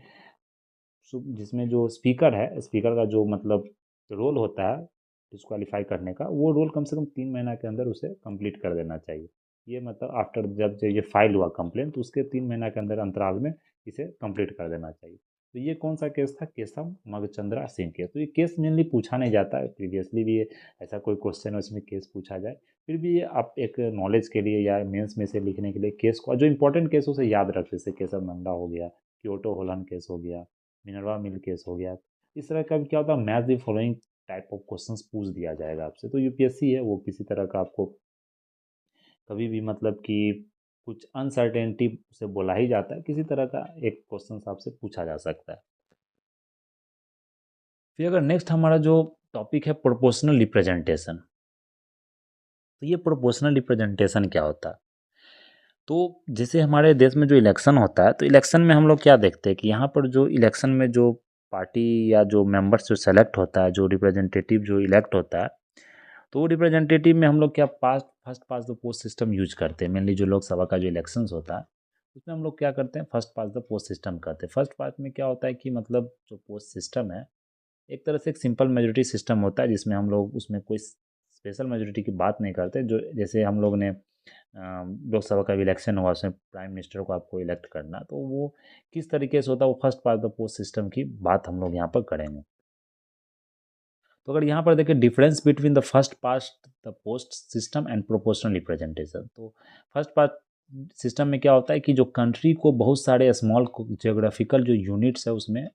जिसमें जो स्पीकर है, स्पीकर का जो मतलब रोल होता है डिस्क्वालीफाई करने का, वो रोल कम से कम 3 महीना के अंदर उसे कंप्लीट कर देना चाहिए। ये मतलब आफ्टर जब जो ये फाइल हुआ कंप्लेंट, तो उसके 3 महीना के अंदर अंतराल में इसे कंप्लीट कर देना चाहिए। तो ये कौन सा केस था, केशव मगचंद्रा सिंह केस। तो ये केस मेनली पूछा नहीं जाता है, प्रीवियसली भी ऐसा कोई क्वेश्चन उसमें केस पूछा जाए, फिर भी ये आप एक नॉलेज के लिए या मेंस में से लिखने के लिए केस को, जो इंपॉर्टेंट केस उसे याद रख, जैसे केशव नंदा हो गया, क्योटो होलन केस हो गया, मिनरवा मिल केस हो गया। इस तरह का भी क्या होता है, math the following type of questions पूछ दिया जाएगा आपसे। तो यूपीएससी है वो किसी तरह का आपको कभी भी मतलब कि कुछ अनसर्टेनिटी से बोला ही जाता है, किसी तरह का एक क्वेश्चन आपसे पूछा जा सकता है। फिर अगर नेक्स्ट हमारा जो टॉपिक है प्रोपोर्शनल रिप्रेजेंटेशन, तो ये प्रोपोर्शनल रिप्रेजेंटेशन क्या होता है? तो जैसे हमारे देश में जो इलेक्शन होता है, तो इलेक्शन में हम लोग क्या देखते हैं कि यहाँ पर जो इलेक्शन में जो पार्टी या जो मेंबर्स जो सेलेक्ट होता है, जो रिप्रेजेंटेटिव जो इलेक्ट होता है, तो वो रिप्रेजेंटेटिव में हम लोग क्या first pass the post system use करते हैं। मेनली जो लोकसभा का जो इलेक्शंस होता है, उसमें हम लोग क्या करते हैं, first pass the post system करते हैं। फर्स्ट पास में क्या होता है कि मतलब जो पोस्ट सिस्टम है, एक तरह से एक सिंपल मेजोरिटी सिस्टम होता है, जिसमें हम लोग उसमें कोई स्पेशल मेजोरिटी की बात नहीं करते। जो जैसे हम लोग ने लोकसभा का इलेक्शन हुआ, उसमें प्राइम मिनिस्टर को आपको इलेक्ट करना, तो वो किस तरीके से होता है, वो first pass the post system की बात हम लोग यहाँ पर करेंगे। तो अगर यहाँ पर देखें difference between the first past the post system and proportional representation, तो फर्स्ट पास्ट सिस्टम में क्या होता है कि जो कंट्री को बहुत सारे स्मॉल जियोग्राफिकल जो यूनिट्स है उसमें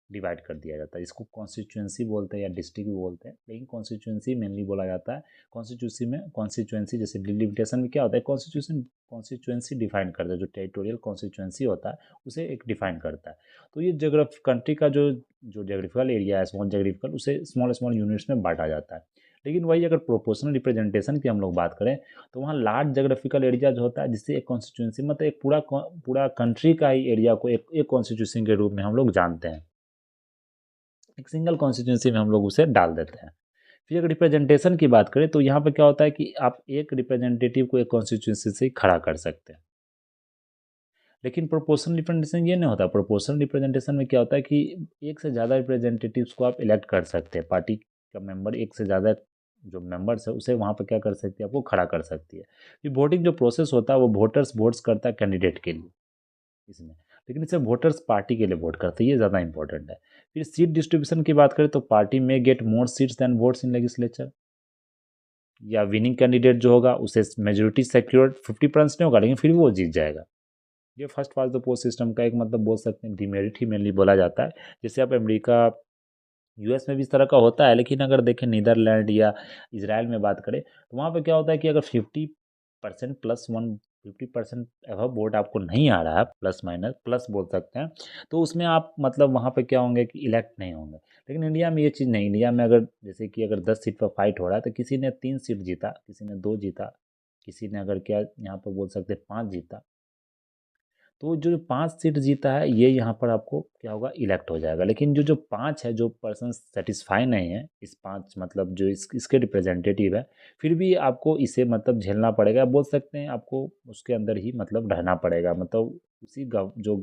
डिवाइड कर दिया जाता है। इसको कॉन्स्टिट्यूएंसी बोलते हैं या डिस्ट्रिक्ट भी बोलते हैं, लेकिन कॉन्स्टिट्यूएंसी मेनली बोला जाता है। कॉन्स्टिट्यूंसी में कॉन्स्टिट्यूएंसी जैसे डिलिमिटेशन में क्या होता है, कॉन्स्टिट्यूएंसी डिफाइन करता है, जो टेरिटोरियल कॉन्स्टिट्यूएंसी होता है उसे एक डिफाइन करता है। तो ये जोग्राफ कंट्री का जो जो जोग्राफिकल एरिया है, स्मॉल जोग्राफिकल, उसे स्मॉल स्मॉल यूनिट्स में बांटा जाता है। लेकिन वही अगर प्रोपोर्शनल रिप्रेजेंटेशन की हम लोग बात करें, तो वहाँ लार्ज जोग्राफिकल एरिया जो होता है, जिससे एक कॉन्स्टिट्यूंसी मतलब एक पूरा कंट्री का ही एरिया को एक कॉन्स्टिट्यूंसी के रूप में हम लोग जानते हैं, एक सिंगल कॉन्स्टिट्यूंसी में हम लोग उसे डाल देते हैं। फिर अगर रिप्रेजेंटेशन की बात करें, तो यहाँ पर क्या होता है कि आप एक रिप्रेजेंटेटिव को एक कॉन्स्टिट्यूंसी से खड़ा कर सकते हैं। लेकिन प्रोपोर्शनल रिप्रेजेंटेशन ये नहीं होता। प्रोपोर्शनल रिप्रेजेंटेशन में क्या होता है कि एक से ज़्यादा रिप्रेजेंटेटिव्स को आप इलेक्ट कर सकते हैं। पार्टी का मेंबर एक से ज़्यादा जो मेंबर्स है उसे वहाँ पर क्या कर सकती है, आपको खड़ा कर सकती है। फिर वोटिंग जो प्रोसेस होता है वो वोटर्स वोट्स करता है कैंडिडेट के लिए इसमें, लेकिन इसे वोटर्स पार्टी के लिए वोट करते हैं, ये ज़्यादा इंपॉर्टेंट है। फिर सीट डिस्ट्रीब्यूशन की बात करें, तो पार्टी में get more seats than votes in legislature, या विनिंग कैंडिडेट जो होगा उसे मेजोरिटी सिक्योर्ड 50% नहीं होगा, लेकिन फिर भी वो जीत जाएगा। ये first pass the post system का एक मतलब बोल सकते हैं डिमेरिट ही मेनली बोला जाता है। जैसे आप अमेरिका यूएस में भी इस तरह का होता है, लेकिन अगर देखें नीदरलैंड या इसराइल में बात करें, तो वहाँ पे क्या होता है कि अगर 50% प्लस वन 50% अबव वोट आपको नहीं आ रहा है, प्लस माइनस प्लस बोल सकते हैं, तो उसमें आप मतलब वहाँ पे क्या होंगे कि इलेक्ट नहीं होंगे। लेकिन इंडिया में ये चीज़ नहीं। इंडिया में अगर जैसे कि अगर 10 सीट पर फाइट हो रहा है, तो किसी ने 3 सीट जीता, किसी ने 2 जीता, किसी ने अगर क्या यहाँ पर बोल सकते 5 जीता, तो जो 5 सीट जीता है ये यहाँ पर आपको क्या होगा, इलेक्ट हो जाएगा। लेकिन जो जो 5 है, जो पर्सन सेटिस्फाई नहीं है इस 5 मतलब जो इसके रिप्रेजेंटेटिव है, फिर भी आपको इसे मतलब झेलना पड़ेगा, बोल सकते हैं आपको उसके अंदर ही मतलब रहना पड़ेगा, मतलब उसी जो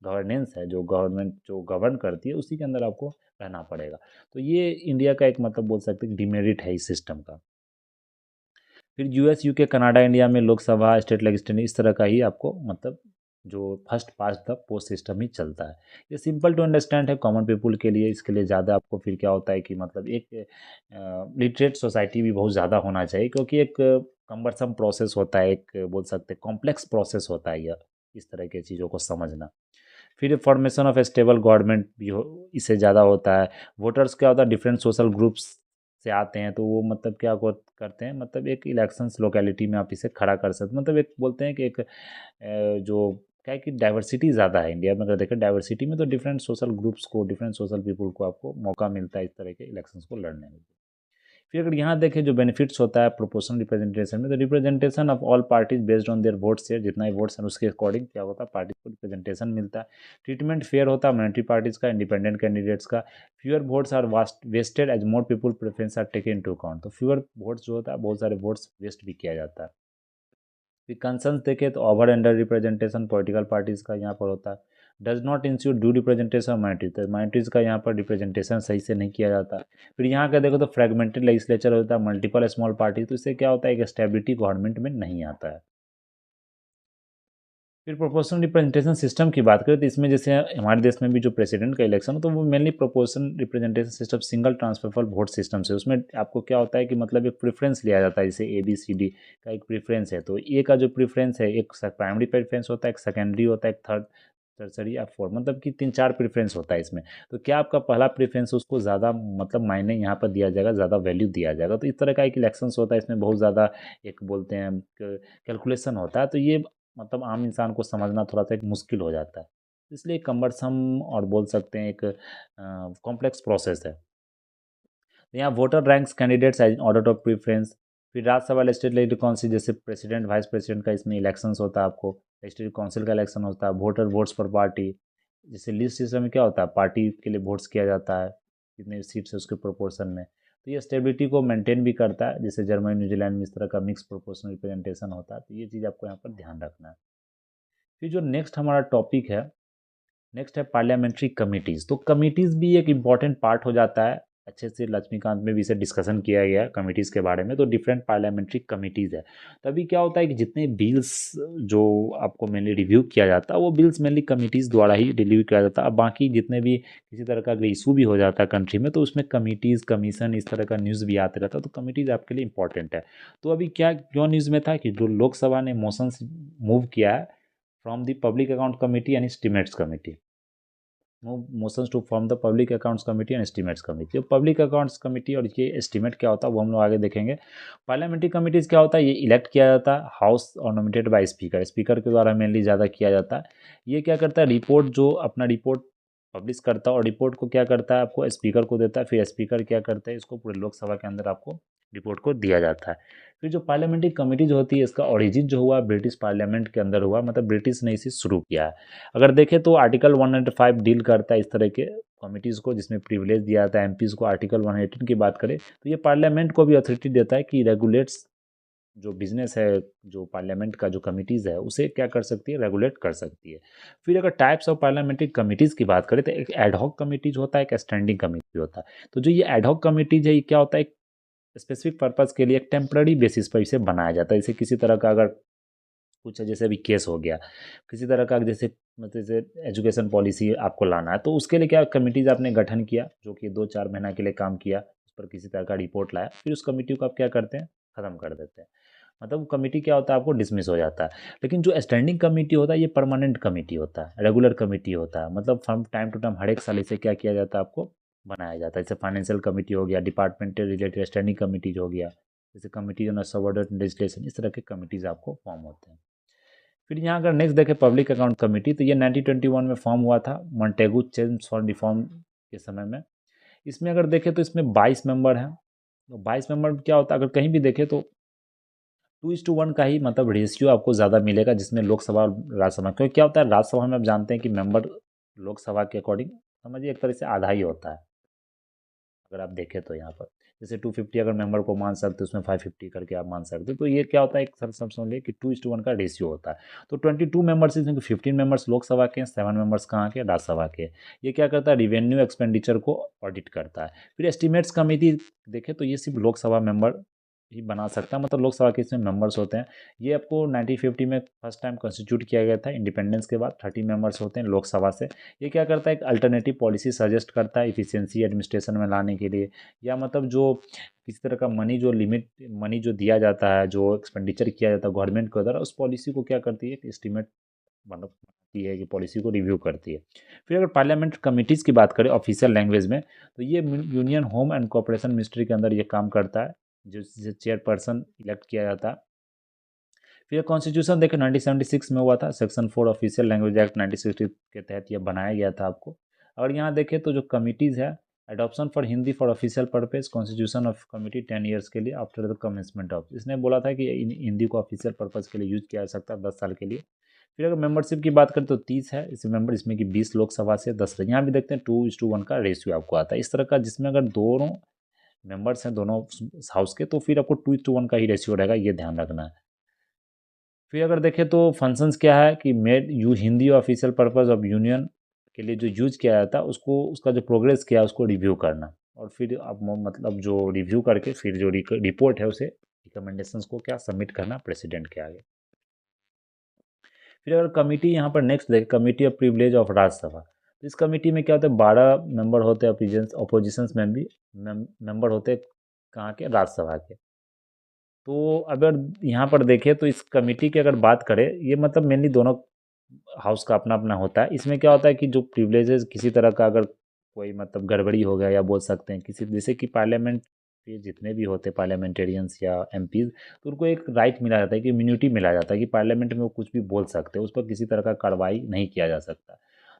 गवर्नेंस है, जो गवर्नमेंट जो गवर्न करती है, उसी के अंदर आपको रहना पड़ेगा। तो ये इंडिया का एक मतलब बोल सकते हैं डिमेरिट है इस सिस्टम का। फिर यूएस, यूके, कनाडा, इंडिया में लोकसभा, स्टेट लेजिस्लेशन इस तरह का ही आपको मतलब जो first past the post system ही चलता है। ये सिंपल टू अंडरस्टैंड है कॉमन पीपल के लिए। इसके लिए ज़्यादा आपको फिर क्या होता है कि मतलब एक लिटरेट सोसाइटी भी बहुत ज़्यादा होना चाहिए, क्योंकि एक कम्बरसम प्रोसेस होता है, एक बोल सकते हैं कॉम्प्लेक्स प्रोसेस होता है यह, इस तरह की चीज़ों को समझना। फिर फॉर्मेशन ऑफ स्टेबल गवर्नमेंट भी हो, इससे ज़्यादा होता है। वोटर्स क्या होता है, डिफरेंट सोशल ग्रुप्स से आते हैं, तो वो मतलब क्या करते हैं, मतलब एक इलेक्शंस लोकेलिटी में आप इसे खड़ा कर सकते, मतलब एक बोलते हैं कि एक जो क्या है कि डाइवर्सिटी ज़्यादा है इंडिया में। अगर देखें डाइवर्सिटी में, तो डिफरेंट सोशल ग्रुप्स को, डिफरेंट सोशल पीपल को आपको मौका मिलता है इस तरह के इलेक्शंस को लड़ने में। फिर अगर यहाँ देखें जो बेनिफिट्स होता है प्रोपोर्शनल रिप्रेजेंटेशन में, तो representation of all parties based on their votes share, जितना ही वोट्स हैं उसके अकॉर्डिंग क्या होता है, पार्टी को रिप्रेजेंटेशन मिलता है। ट्रीटमेंट फेयर होता है माइनॉरिटी पार्टीज का, इंडिपेंडेंट कैंडिडेट्स का। Fewer votes are wasted as more people preference are taken into account, तो फ्यूअर वोट्स जो होता है, बहुत सारे वोट्स वेस्ट भी किया जाता है। फिर कंसर्न्स देखें तो over under representation political parties का यहाँ पर होता है। Does not ensure due representation of minorities, तो माइनॉरिटीज़ का यहाँ पर रिप्रेजेंटेशन सही से नहीं किया जाता। फिर यहाँ का देखो तो फ्रेगमेंटेड लेजिस्लेचर होता है, मल्टीपल स्मॉल पार्टी, तो इससे क्या होता है कि स्टेबिलिटी गवर्नमेंट में नहीं आता है। फिर प्रोपोर्शनल रिप्रेजेंटेशन सिस्टम की बात करें तो इसमें जैसे हमारे देश में भी जो प्रेसिडेंट का इलेक्शन हो, तो वो mainly proportional representation system single transfer vote system से, उसमें आपको क्या होता है कि मतलब एक प्रेफरेंस लिया जाता है, जैसे ABCD का एक प्रेफरेंस है, तो ए का जो प्रेफरेंस है, एक प्राइमरी प्रेफरेंस होता है, एक सेकेंडरी होता है, एक थर्ड, टर्सरी या फोर्थ, मतलब कि 3-4 प्रेफरेंस होता है इसमें। तो क्या आपका पहला प्रेफरेंस, उसको ज़्यादा मतलब मायने यहाँ पर दिया जाएगा, ज़्यादा वैल्यू दिया जाएगा। तो इस तरह का एक इलेक्शंस होता है, इसमें बहुत ज़्यादा एक बोलते हैं कैलकुलेशन होता है, तो ये मतलब आम इंसान को समझना थोड़ा-सा एक मुश्किल हो जाता है। इसलिए कम्बरसम और बोल सकते हैं एक कॉम्प्लेक्स प्रोसेस है। तो यहाँ voter ranks candidates as order of preference. फिर राज्यसभा लेजिस्लेटिव काउंसिल, जैसे प्रेसिडेंट वाइस प्रेसिडेंट का इसमें इलेक्शंस होता है, आपको लेजिस्लेटिव काउंसिल का इलेक्शन होता है। वोटर वोट्स पर पार्टी, जैसे लिस्ट सिस्टम में क्या होता है, पार्टी के लिए वोट्स किया जाता है, जितने सीट्स है उसके प्रोपोर्शन में। तो ये स्टेबिलिटी को मेंटेन भी करता है, जैसे जर्मनी, न्यूजीलैंड में इस तरह का मिक्स प्रोपोर्शनल रिप्रेजेंटेशन होता है। तो ये चीज़ आपको यहाँ पर ध्यान रखना है। फिर जो नेक्स्ट हमारा टॉपिक है, नेक्स्ट है पार्लियामेंट्री कमिटीज़। तो कमिटीज़ भी एक इम्पॉर्टेंट पार्ट हो जाता है। अच्छे से लक्ष्मीकांत में भी इसे डिस्कशन किया गया है कमिटीज़ के बारे में। तो डिफरेंट पार्लियामेंट्री कमिटीज़ है। तभी क्या होता है कि जितने बिल्स जो आपको मेनली रिव्यू किया जाता है, वो बिल्स मेनली कमिटीज़ द्वारा ही रिव्यू किया जाता है। अब बाकी जितने भी किसी तरह का अगर इशू भी हो जाता है कंट्री में, तो उसमें कमिटीज़, कमीशन इस तरह का न्यूज़ भी आते रहता है। तो कमिटीज़ आपके लिए इंपॉर्टेंट है। तो अभी क्या क्यों न्यूज़ में था कि जो लोकसभा ने मोशंस मूव किया है from the public account committee and estimates committee, motions to form the public accounts committee and estimates committee. Public accounts committee और ये एस्टीमेट क्या होता है वो हम लोग आगे देखेंगे। पार्लियामेंट्री कमिटीज़ क्या होता है, ये इलेक्ट किया जाता है हाउस और नॉमिनेटेड बाय स्पीकर, स्पीकर के द्वारा मेनली ज़्यादा किया जाता है। ये क्या करता है, रिपोर्ट जो अपना रिपोर्ट पब्लिश करता है, और रिपोर्ट को क्या करता है, आपको स्पीकर को देता है। फिर स्पीकर क्या करते हैं, इसको पूरे लोकसभा के अंदर आपको रिपोर्ट को दिया जाता है। फिर जो पार्लियामेंट्री कमिटी जो होती है, इसका ओरिजिन जो हुआ ब्रिटिश पार्लियामेंट के अंदर हुआ, मतलब ब्रिटिश ने इसे शुरू किया है। अगर देखें तो आर्टिकल 105 डील करता है इस तरह के कमिटीज़ को, जिसमें प्रिविलेज दिया जाता है एमपीज़ को। आर्टिकल 118 की बात करें तो ये पार्लियामेंट को भी अथॉरिटी देता है कि रेगुलेट्स जो बिजनेस है, जो पार्लियामेंट का जो कमिटीज़ है, उसे क्या कर सकती है, रेगुलेट कर सकती है। फिर अगर टाइप्स ऑफ पार्लियामेंट्री कमिटीज़ की बात करें तो एक एडहॉक कमिटीज होता है, एक स्टैंडिंग कमिटी होता है। तो जो ये एडहॉक कमिटीज है, ये क्या होता है, एक स्पेसिफिक पर्पज़ के लिए एक टेम्पररी बेसिस पर इसे बनाया जाता है। जैसे किसी तरह का अगर कुछ है, जैसे अभी केस हो गया किसी तरह का, जैसे मतलब जैसे एजुकेशन पॉलिसी आपको लाना है, तो उसके लिए क्या कमिटीज़ आपने गठन किया, जो कि 2-4 महीना के लिए काम किया, उस पर किसी तरह का रिपोर्ट लाया, फिर उस कमिटी को आप क्या करते हैं, ख़त्म कर देते हैं। मतलब वो कमिटी क्या होता है, आपको डिसमिस हो जाता है। लेकिन जो स्टैंडिंग कमिटी होता है, ये परमानेंट कमिटी होता है, रेगुलर कमिटी होता है। मतलब फ्रॉम टाइम टू टाइम हर एक साल इसे क्या किया जाता है, आपको बनाया जाता है। जैसे फाइनेंशियल कमिटी हो गया, डिपार्टमेंट रिलेटेड स्टैंडिंग कमिटीज हो गया, जैसे कमिटी ऑन सबऑर्डिनेट लेजिस्लेशन, इस तरह के कमिटीज़ आपको फॉर्म होते हैं। फिर यहाँ अगर नेक्स्ट देखें पब्लिक अकाउंट कमेटी, तो ये 1921 में फॉर्म हुआ था मॉन्टेगू चेम्स फॉर रिफॉर्म के समय में। इसमें अगर देखें तो इसमें 22 मेंबर हैं। तो 22 मेंबर में क्या होता है, अगर कहीं भी देखें तो 2:1 का ही मतलब रेशियो आपको ज़्यादा मिलेगा, जिसमें लोकसभा और राज्यसभा, क्योंकि क्या होता है राज्यसभा में आप जानते हैं कि मेंबर लोकसभा के अकॉर्डिंग समझिए एक तरह से आधा ही होता है, अगर आप देखें तो यहाँ पर। जैसे 250 अगर मेंबर को मान सकते हो उसमें 550 करके आप मान सकते हो। तो ये क्या होता है, एक सब समझिए कि 2:1 का रेशियो होता है। तो 22 मेंबर्स इसमें 15 मेंबर्स लोकसभा के हैं, 7 मेंबर्स कहाँ के, राज्यसभा के। ये क्या करता है, रिवेन्यू एक्सपेंडिचर को ऑडिट करता है। फिर एस्टिमेट्स कमेटी देखें तो ये सिर्फ लोकसभा मेंबर ही बना सकता है, मतलब लोकसभा के इसमें मेंबर्स होते हैं। ये आपको 1950 में फर्स्ट टाइम कॉन्स्टिट्यूट किया गया था इंडिपेंडेंस के बाद। 30 मेंबर्स होते हैं लोकसभा से। ये क्या करता है, एक अल्टरनेटिव पॉलिसी सजेस्ट करता है इफिशियंसी एडमिनिस्ट्रेशन में लाने के लिए, या मतलब जो किसी तरह का मनी जो लिमिट मनी जो दिया जाता है, जो एक्सपेंडिचर किया जाता है गवर्नमेंट के द्वारा, उस पॉलिसी को क्या करती है, एस्टिमेट बनाती है कि पॉलिसी को रिव्यू करती है। फिर अगर पार्लियामेंट कमिटीज़ की बात करें ऑफिशियल लैंग्वेज में, तो ये union home and cooperation ministry के अंदर ये काम करता है, जिसे चेयरपर्सन इलेक्ट किया जाता है। फिर कॉन्स्टिट्यूशन देखें 1976 में हुआ था, सेक्शन 4 ऑफिशियल लैंग्वेज एक्ट 1960 के तहत यह बनाया गया था आपको। और यहाँ देखें तो जो कमिटीज़ है, adoption for Hindi for official purpose, constitution of committee 10 years के लिए आफ्टर द कमेंसमेंट ऑफ, इसने बोला था कि हिंदी को ऑफिशियल पर्पज़ के लिए यूज किया जा सकता है 10 साल के लिए। फिर अगर मेंबरशिप की बात करें तो 30 है इस मेंबर, इसमें कि 20 लोकसभा से 10 यहाँ भी देखते हैं 2:1 का रेशियो आपको आता है इस तरह का, जिसमें अगर दोनों मेंबर्स हैं दोनों हाउस के, तो फिर आपको 2:1 का ही रेशियो रहेगा, ये ध्यान रखना है। फिर अगर देखें तो फंक्शंस क्या है कि made you Hindi official purpose of union के लिए जो यूज किया जाता है उसको, उसका जो प्रोग्रेस किया है उसको रिव्यू करना, और फिर अब मतलब जो रिव्यू करके फिर जो रिपोर्ट है उसे रिकमेंडेशंस को क्या सबमिट करना प्रेसिडेंट के आगे। फिर अगर कमेटी यहाँ पर नेक्स्ट देखें, committee of privilege of Rajya Sabha, तो इस कमेटी में क्या होता है, 12 मेंबर होते हैं अपोजिशंस में भी मेंबर होते हैं कहाँ के, राज्यसभा के। तो अगर यहाँ पर देखें तो इस कमेटी की अगर बात करें, ये मतलब मेनली दोनों हाउस का अपना अपना होता है। इसमें क्या होता है कि जो प्रिविलेजेस किसी तरह का अगर कोई मतलब गड़बड़ी हो गया, या बोल सकते हैं किसी, जैसे कि पार्लियामेंट के जितने भी होते हैं पार्लियामेंटेरियंस या एमपीज, तो उनको एक राइट मिला जाता है कि इम्यूनिटी मिला जाता है कि पार्लियामेंट में वो कुछ भी बोल सकते हैं, उस पर किसी तरह का कार्रवाई नहीं किया जा सकता।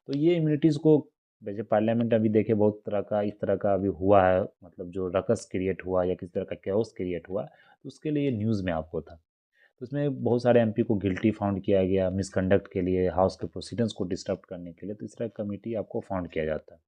तो ये इम्यूनिटीज़ को, वैसे पार्लियामेंट अभी देखे बहुत तरह का इस तरह का अभी हुआ है, मतलब जो रकस क्रिएट हुआ या किसी तरह का कैओस क्रिएट हुआ, तो उसके लिए न्यूज़ में आपको था। तो उसमें बहुत सारे एमपी को गिल्टी फाउंड किया गया मिसकंडक्ट के लिए, हाउस के प्रोसीडिंग्स को डिस्टर्ब करने के लिए, तो इस तरह कमेटी आपको फाउंड किया जाता है।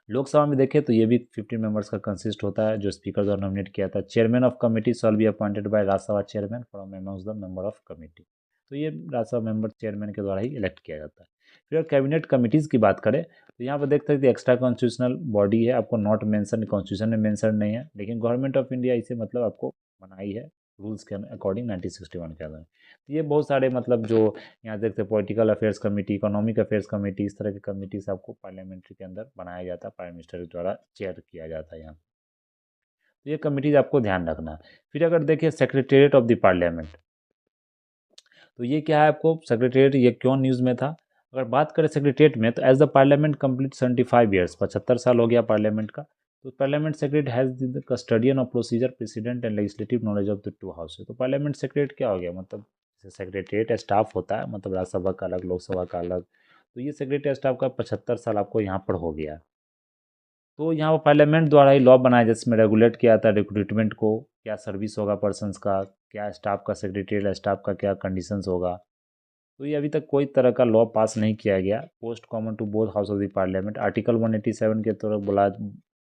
लोकसभा में देखें तो ये भी 15 मेंबर्स का कंसिस्ट होता है, जो स्पीकर द्वारा नॉमिनेट किया था। Chairman of committee shawl be appointed by Rajya Sabha chairman from amongst the member of committee, तो ये राज्यसभा मेंबर चेयरमैन के द्वारा ही इलेक्ट किया जाता है। फिर कैबिनेट कमिटीज़ की बात करें तो यहाँ पर देख सकते हैं एक्स्ट्रा कॉन्स्टिट्यूशनल बॉडी है, आपको नॉट मेंशन, कॉन्स्टिट्यूशन में मेंशन नहीं है, लेकिन गवर्नमेंट ऑफ इंडिया इसे मतलब आपको बनाई है रूल्स के अकॉर्डिंग 1961 के अंदर। तो ये बहुत सारे मतलब जो यहाँ देखते हैं political affairs committee, economic affairs committee, इस तरह की कमेटीज आपको पार्लियामेंट्री के अंदर बनाया जाता है, प्राइम मिनिस्टर के द्वारा चेयर किया जाता है यहाँ। तो ये कमेटीज आपको ध्यान रखना है। फिर अगर देखिए सेक्रेटेरिएट ऑफ द पार्लियामेंट, तो ये क्या है, आपको सेक्रेटेरिएट ये क्यों न्यूज़ में था। अगर बात करें सेक्रेटेरिएट में, तो as the parliament complete 75 years, 75 साल हो गया पार्लियामेंट का, तो parliament secretary has the custodian of procedure, president and legislative knowledge of the two house. तो पार्लियामेंट सेक्रेटरी क्या हो गया, मतलब जैसे सेक्रेटेरिएट स्टाफ होता है, मतलब राज्यसभा का अलग लोकसभा का अलग, तो ये सेक्रेटरी स्टाफ का 75 साल आपको यहाँ पर हो गया। तो यहाँ पर पार्लियामेंट द्वारा ही लॉ बनाया जिसमें रेगुलेट किया जाता है रिक्रूटमेंट को, क्या सर्विस होगा पर्सनस का, क्या स्टाफ का, सेक्रेटरियल स्टाफ का क्या कंडीशंस होगा। तो ये अभी तक कोई तरह का लॉ पास नहीं किया गया। Post common to both house of the parliament, article 187 के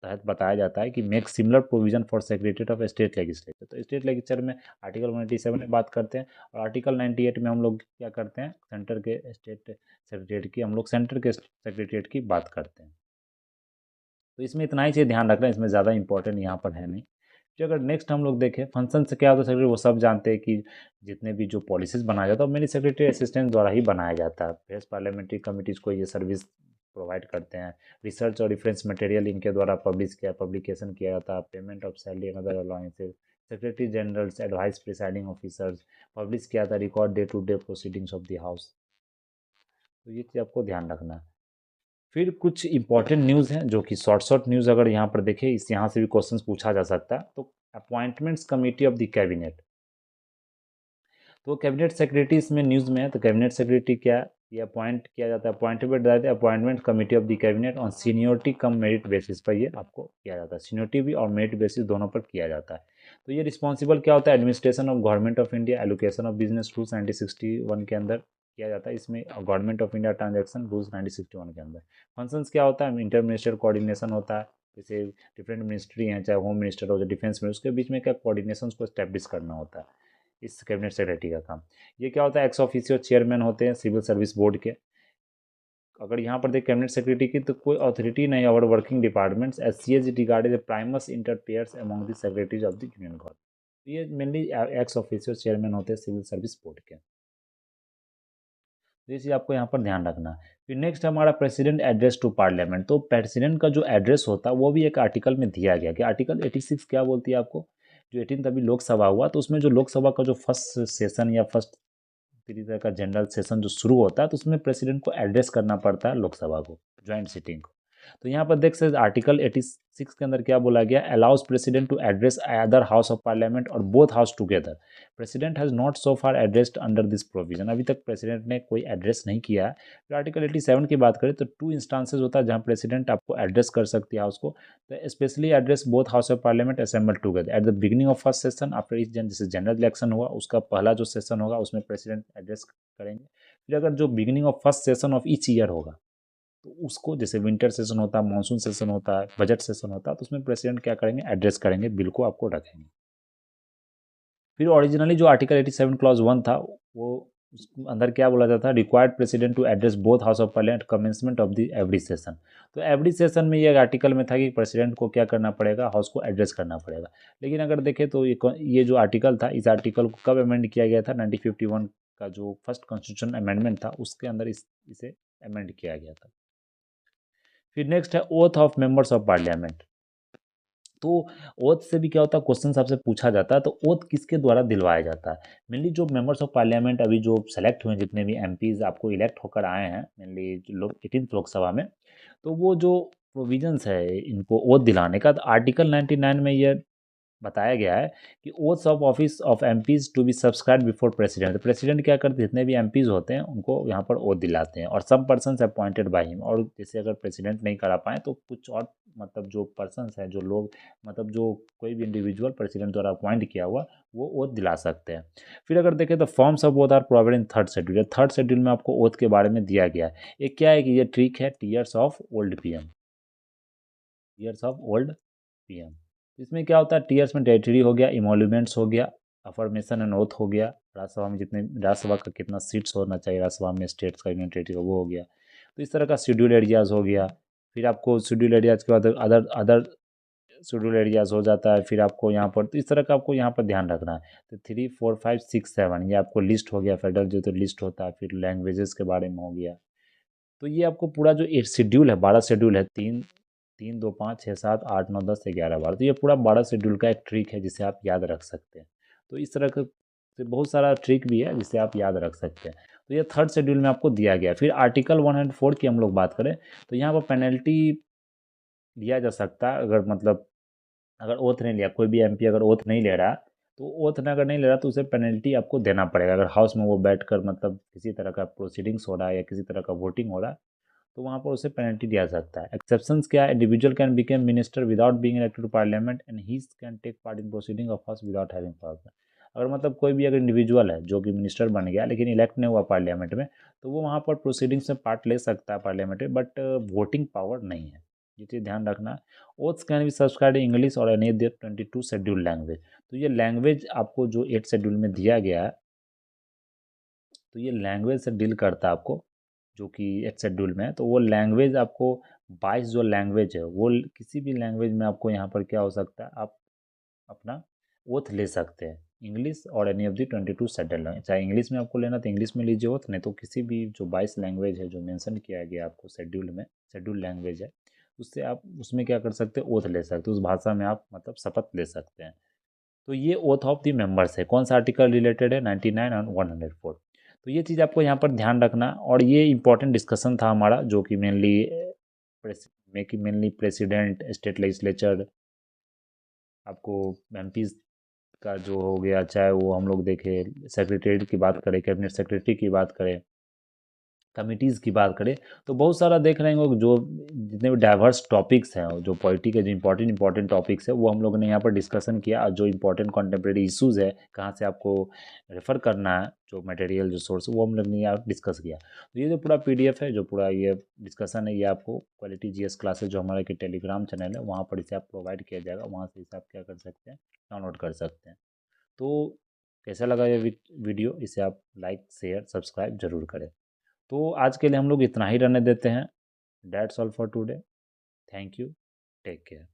तहत बताया जाता है कि make similar provision for secretary of state legislature. तो स्टेट लेजिस्लेचर में आर्टिकल 187 में बात करते हैं, और आर्टिकल 98 में हम लोग क्या करते हैं, सेंटर के स्टेट सेक्रेटरीट की, हम लोग सेंटर के सेक्रेटरीट की बात करते हैं। तो इसमें इतना ही चीज़ ध्यान रखना है, इसमें ज़्यादा इंपॉर्टेंट यहाँ पर है नहीं। जो अगर नेक्स्ट हम लोग देखें फंक्शन से क्या होता है, सेक्रेटरी वो सब जानते हैं कि जितने भी जो पॉलिसीज़ बनाया जाता है वो मेरी सेक्रेटरी असिस्टेंट द्वारा ही बनाया जाता है। प्रेस पार्लियामेंट्री कमिटीज़ को ये सर्विस प्रोवाइड करते हैं। रिसर्च और रेफरेंस मटेरियल इनके द्वारा पब्लिकेशन किया जाता है। Payment of salary and other allowances, secretary generals advice presiding officers, publish किया था record day to day proceedings of the house. तो ये चीज़ आपको ध्यान रखना है। फिर कुछ इंपॉर्टेंट न्यूज़ हैं जो कि शॉर्ट शॉर्ट न्यूज़ अगर यहाँ पर देखें, इस यहाँ से भी क्वेश्चंस पूछा जा सकता है। तो appointments committee of the cabinet, तो कैबिनेट सेक्रेटरी इसमें न्यूज़ में है। तो कैबिनेट सेक्रेटरी क्या है, ये अपॉइंट किया जाता है, appointment committee of the cabinet on seniority cum merit basis पर ये आपको किया जाता है। सीनियोरिटी भी और मेरिट बेसिस दोनों पर किया जाता है। तो ये रिस्पॉन्सिबल क्या होता है, administration of government of India, allocation of business rules 1961 के अंदर किया जाता है। इसमें government of India transaction rules 1961 के अंदर। फंक्शंस क्या होता है, इंटर मिनिस्टर कोऑर्डिनेशन होता है, जैसे डिफरेंट मिनिस्ट्री हैं, चाहे होम मिनिस्टर हो, चाहे डिफेंस मिनिस्टर, उसके बीच में क्या कोऑर्डिनेशन को स्टैब्लिश करना होता है, इस कैबिनेट सेक्रेटरी का काम। ये क्या होता है, एक्स ऑफिशियो चेयरमैन होते हैं सिविल सर्विस बोर्ड के। अगर यहाँ पर देख कैबिनेट सेक्रेटरी की, तो कोई अथॉरिटी नहीं, और working departments S C as regarded the primus inter pares among the secretaries of the union government. ये मेनली एक्स ऑफिशियो चेयरमैन होते हैं सिविल सर्विस बोर्ड के। तो ये चीज़ आपको यहाँ पर ध्यान रखना है। फिर नेक्स्ट हमारा प्रेसिडेंट एड्रेस टू पार्लियामेंट। तो प्रेसिडेंट का जो एड्रेस होता है वो भी एक आर्टिकल में दिया गया कि आर्टिकल 86 क्या बोलती है आपको, जो 18 अभी लोकसभा हुआ, तो उसमें जो लोकसभा का जो फर्स्ट सेशन या फर्स्ट तरीके का जनरल सेशन जो शुरू होता है, तो उसमें प्रेसिडेंट को एड्रेस करना पड़ता है लोकसभा को, ज्वाइंट सिटिंग को। तो यहाँ पर देख सकते आर्टिकल 86 के अंदर क्या बोला गया, allows president to address other house of parliament और both house together. President has not so far addressed under this provision. अभी तक प्रेसिडेंट ने कोई एड्रेस नहीं किया है। फिर आर्टिकल 87 की बात करें तो 2 इंस्टांसेस होता है जहाँ प्रेसिडेंट आपको एड्रेस कर सकती है हाउस को। तो specially address both house of parliament assemble together at the beginning of first session after each जैसे जनरल इलेक्शन हुआ उसका पहला जो सेशन होगा उसमें प्रेसिडेंट एड्रेस करेंगे। फिर अगर जो beginning of first session of each year होगा, तो उसको जैसे विंटर सेशन होता है, मानसून सेशन होता है, बजट सेशन होता है, तो उसमें प्रेसिडेंट क्या करेंगे, एड्रेस करेंगे, बिल को आपको रखेंगे। फिर ओरिजिनली जो आर्टिकल 87 क्लॉज 1 था, वो उसके अंदर क्या बोला जाता है, required president to address both house of parliament commencement of the every session. तो एवरी सेशन में ये आर्टिकल में था कि प्रेसिडेंट को क्या करना पड़ेगा, हाउस को एड्रेस करना पड़ेगा। लेकिन अगर देखें तो ये जो आर्टिकल था, इस आर्टिकल को कब अमेंड किया गया था, 1951 का जो फर्स्ट कॉन्स्टिट्यूशन अमेंडमेंट था उसके अंदर इसे अमेंड किया गया था। फिर नेक्स्ट है oath of members of parliament. तो ओथ से भी क्या होता है, क्वेश्चन आपसे पूछा जाता है, तो ओथ किसके द्वारा दिलवाया जाता है। मेनली जो मेंबर्स ऑफ पार्लियामेंट अभी जो सेलेक्ट हुए, जितने भी एमपीज आपको इलेक्ट होकर आए हैं मेनली लोग 18th लोकसभा में, तो वो जो प्रोविजंस है इनको ओथ दिलाने का, तो आर्टिकल 99 में ये बताया गया है कि oaths of office of MPs to be subscribe before president. तो प्रेसिडेंट क्या करते हैं, जितने भी एमपीज होते हैं उनको यहाँ पर ओथ दिलाते हैं, और सम पर्सनस अपॉइंटेड बाय हिम। और जैसे अगर प्रेसिडेंट नहीं करा पाए तो कुछ और मतलब जो पर्सनस हैं, जो लोग मतलब जो कोई भी इंडिविजुअल प्रेसिडेंट द्वारा अपॉइंट किया हुआ, वो ओथ दिला सकते हैं। फिर अगर देखें तो forms of oath are provided in third schedule. Third schedule में आपको ओथ के बारे में दिया गया है। एक क्या है कि ये ट्रिक है, tears of old PM, tears of old PM. इसमें क्या होता है, टीयर्स में टेरिटरी हो गया, इमोल्यूमेंट्स हो गया, अफर्मेशन एंड ओथ हो गया, राज्यसभा में जितने राज्यसभा का कितना सीट्स होना चाहिए राज्यसभा में, स्टेट्स का यूनियन टेरिटरी का वो हो गया। तो इस तरह का शेड्यूल एरियाज हो गया। फिर आपको शेड्यूल एरियाज के बाद अदर अदर शेड्यूल एरियाज हो जाता है। फिर आपको यहाँ पर तो इस तरह का आपको यहाँ पर ध्यान रखना है। तो 3, 4, 5, 6, 7 ये आपको लिस्ट हो गया, फेडरल जो तो लिस्ट होता है। फिर लैंग्वेजेस के बारे में हो गया। तो ये आपको पूरा जो एक शेड्यूल है, 12 शेड्यूल है, 3, 3, 2, 5, 6, 7, 8, 9, 10, 11, 12, तो ये पूरा 12 शेड्यूल का एक ट्रिक है जिसे आप याद रख सकते हैं। तो इस तरह का से बहुत सारा ट्रिक भी है जिसे आप याद रख सकते हैं। तो ये थर्ड शेड्यूल में आपको दिया गया है। फिर आर्टिकल 104 की हम लोग बात करें तो यहाँ पर पेनल्टी दिया जा सकता है, अगर मतलब अगर ओथ नहीं लिया, कोई भी एमपी अगर ओथ नहीं ले रहा, तो ओथ ने अगर नहीं ले रहा तो उसे पेनल्टी आपको देना पड़ेगा। अगर हाउस में वो बैठकर मतलब किसी तरह का प्रोसीडिंग्स हो रहा है या किसी तरह का वोटिंग हो रहा है, तो वहाँ पर उसे पेनल्टी दिया सकता है। एक्सेप्शंस क्या है, individual can become minister without being elected to parliament and he can take part in proceeding of house without having power. अगर मतलब कोई भी अगर इंडिविजुअल है जो कि मिनिस्टर बन गया लेकिन इलेक्ट नहीं हुआ पार्लियामेंट में, तो वो वहाँ पर प्रोसीडिंग्स में पार्ट ले सकता है पार्लियामेंट में, बट वोटिंग पावर नहीं है। ये चीज़ ध्यान रखना है। Oaths can be subscribe English और एनी अदर 22 शेड्यूल लैंग्वेज। तो ये लैंग्वेज आपको जो 8 शेड्यूल में दिया गया है, तो ये लैंग्वेज से डील करता है आपको, जो कि एक शेड्यूल में है। तो वो लैंग्वेज आपको 22 जो लैंग्वेज है वो किसी भी लैंग्वेज में आपको यहाँ पर क्या हो सकता है, आप अपना ओथ ले सकते हैं, इंग्लिश और any of the 22 schedule language. चाहे इंग्लिश में आपको लेना तो इंग्लिश में लीजिए ओथ, नहीं तो किसी भी जो 22 लैंग्वेज है जो मेंशन किया गया आपको शेड्यूल में, शेड्यूल लैंग्वेज है, उससे आप उसमें क्या कर सकते हैं, ओथ ले सकते हैं, उस भाषा में आप मतलब शपथ ले सकते हैं। तो ये ओथ ऑफ द मेंबर्स है। कौन सा आर्टिकल रिलेटेड है, 99 और 104। तो ये चीज़ आपको यहाँ पर ध्यान रखना। और ये इंपॉर्टेंट डिस्कशन था हमारा, जो कि मेनली प्रेसिडेंट, स्टेट लेजिस्लेचर, आपको एमपीज का जो हो गया, चाहे वो हम लोग देखें सेक्रेटरी की बात करें, कैबिनेट सेक्रेटरी की बात करें, कमिटीज़ की बात करें तो बहुत सारा देख रहे होंगे जो जितने भी डाइवर्स टॉपिक्स हैं, जो पॉलिटी के जो इंपॉर्टेंट टॉपिक्स है वो हम लोगों ने यहाँ पर डिस्कशन किया। और जो इंपॉर्टेंट कंटेम्प्रेरी इश्यूज़ है, कहाँ से आपको रेफ़र करना है, जो मटेरियल जो सोर्स है, वो हम लोग ने यहाँ डिस्कस किया। तो ये जो पूरा पीडीएफ है, जो पूरा ये डिस्कशन है, ये आपको क्वालिटी जीएस क्लासेस जो हमारे के टेलीग्राम चैनल है वहाँ पर इसे आप प्रोवाइड किया जाएगा। वहाँ से इसे आप क्या कर सकते हैं, डाउनलोड कर सकते हैं। तो कैसा लगा ये वीडियो, इसे आप लाइक शेयर सब्सक्राइब ज़रूर करें। तो आज के लिए हम लोग इतना ही रहने देते हैं। That's all for today. Thank you. Take care.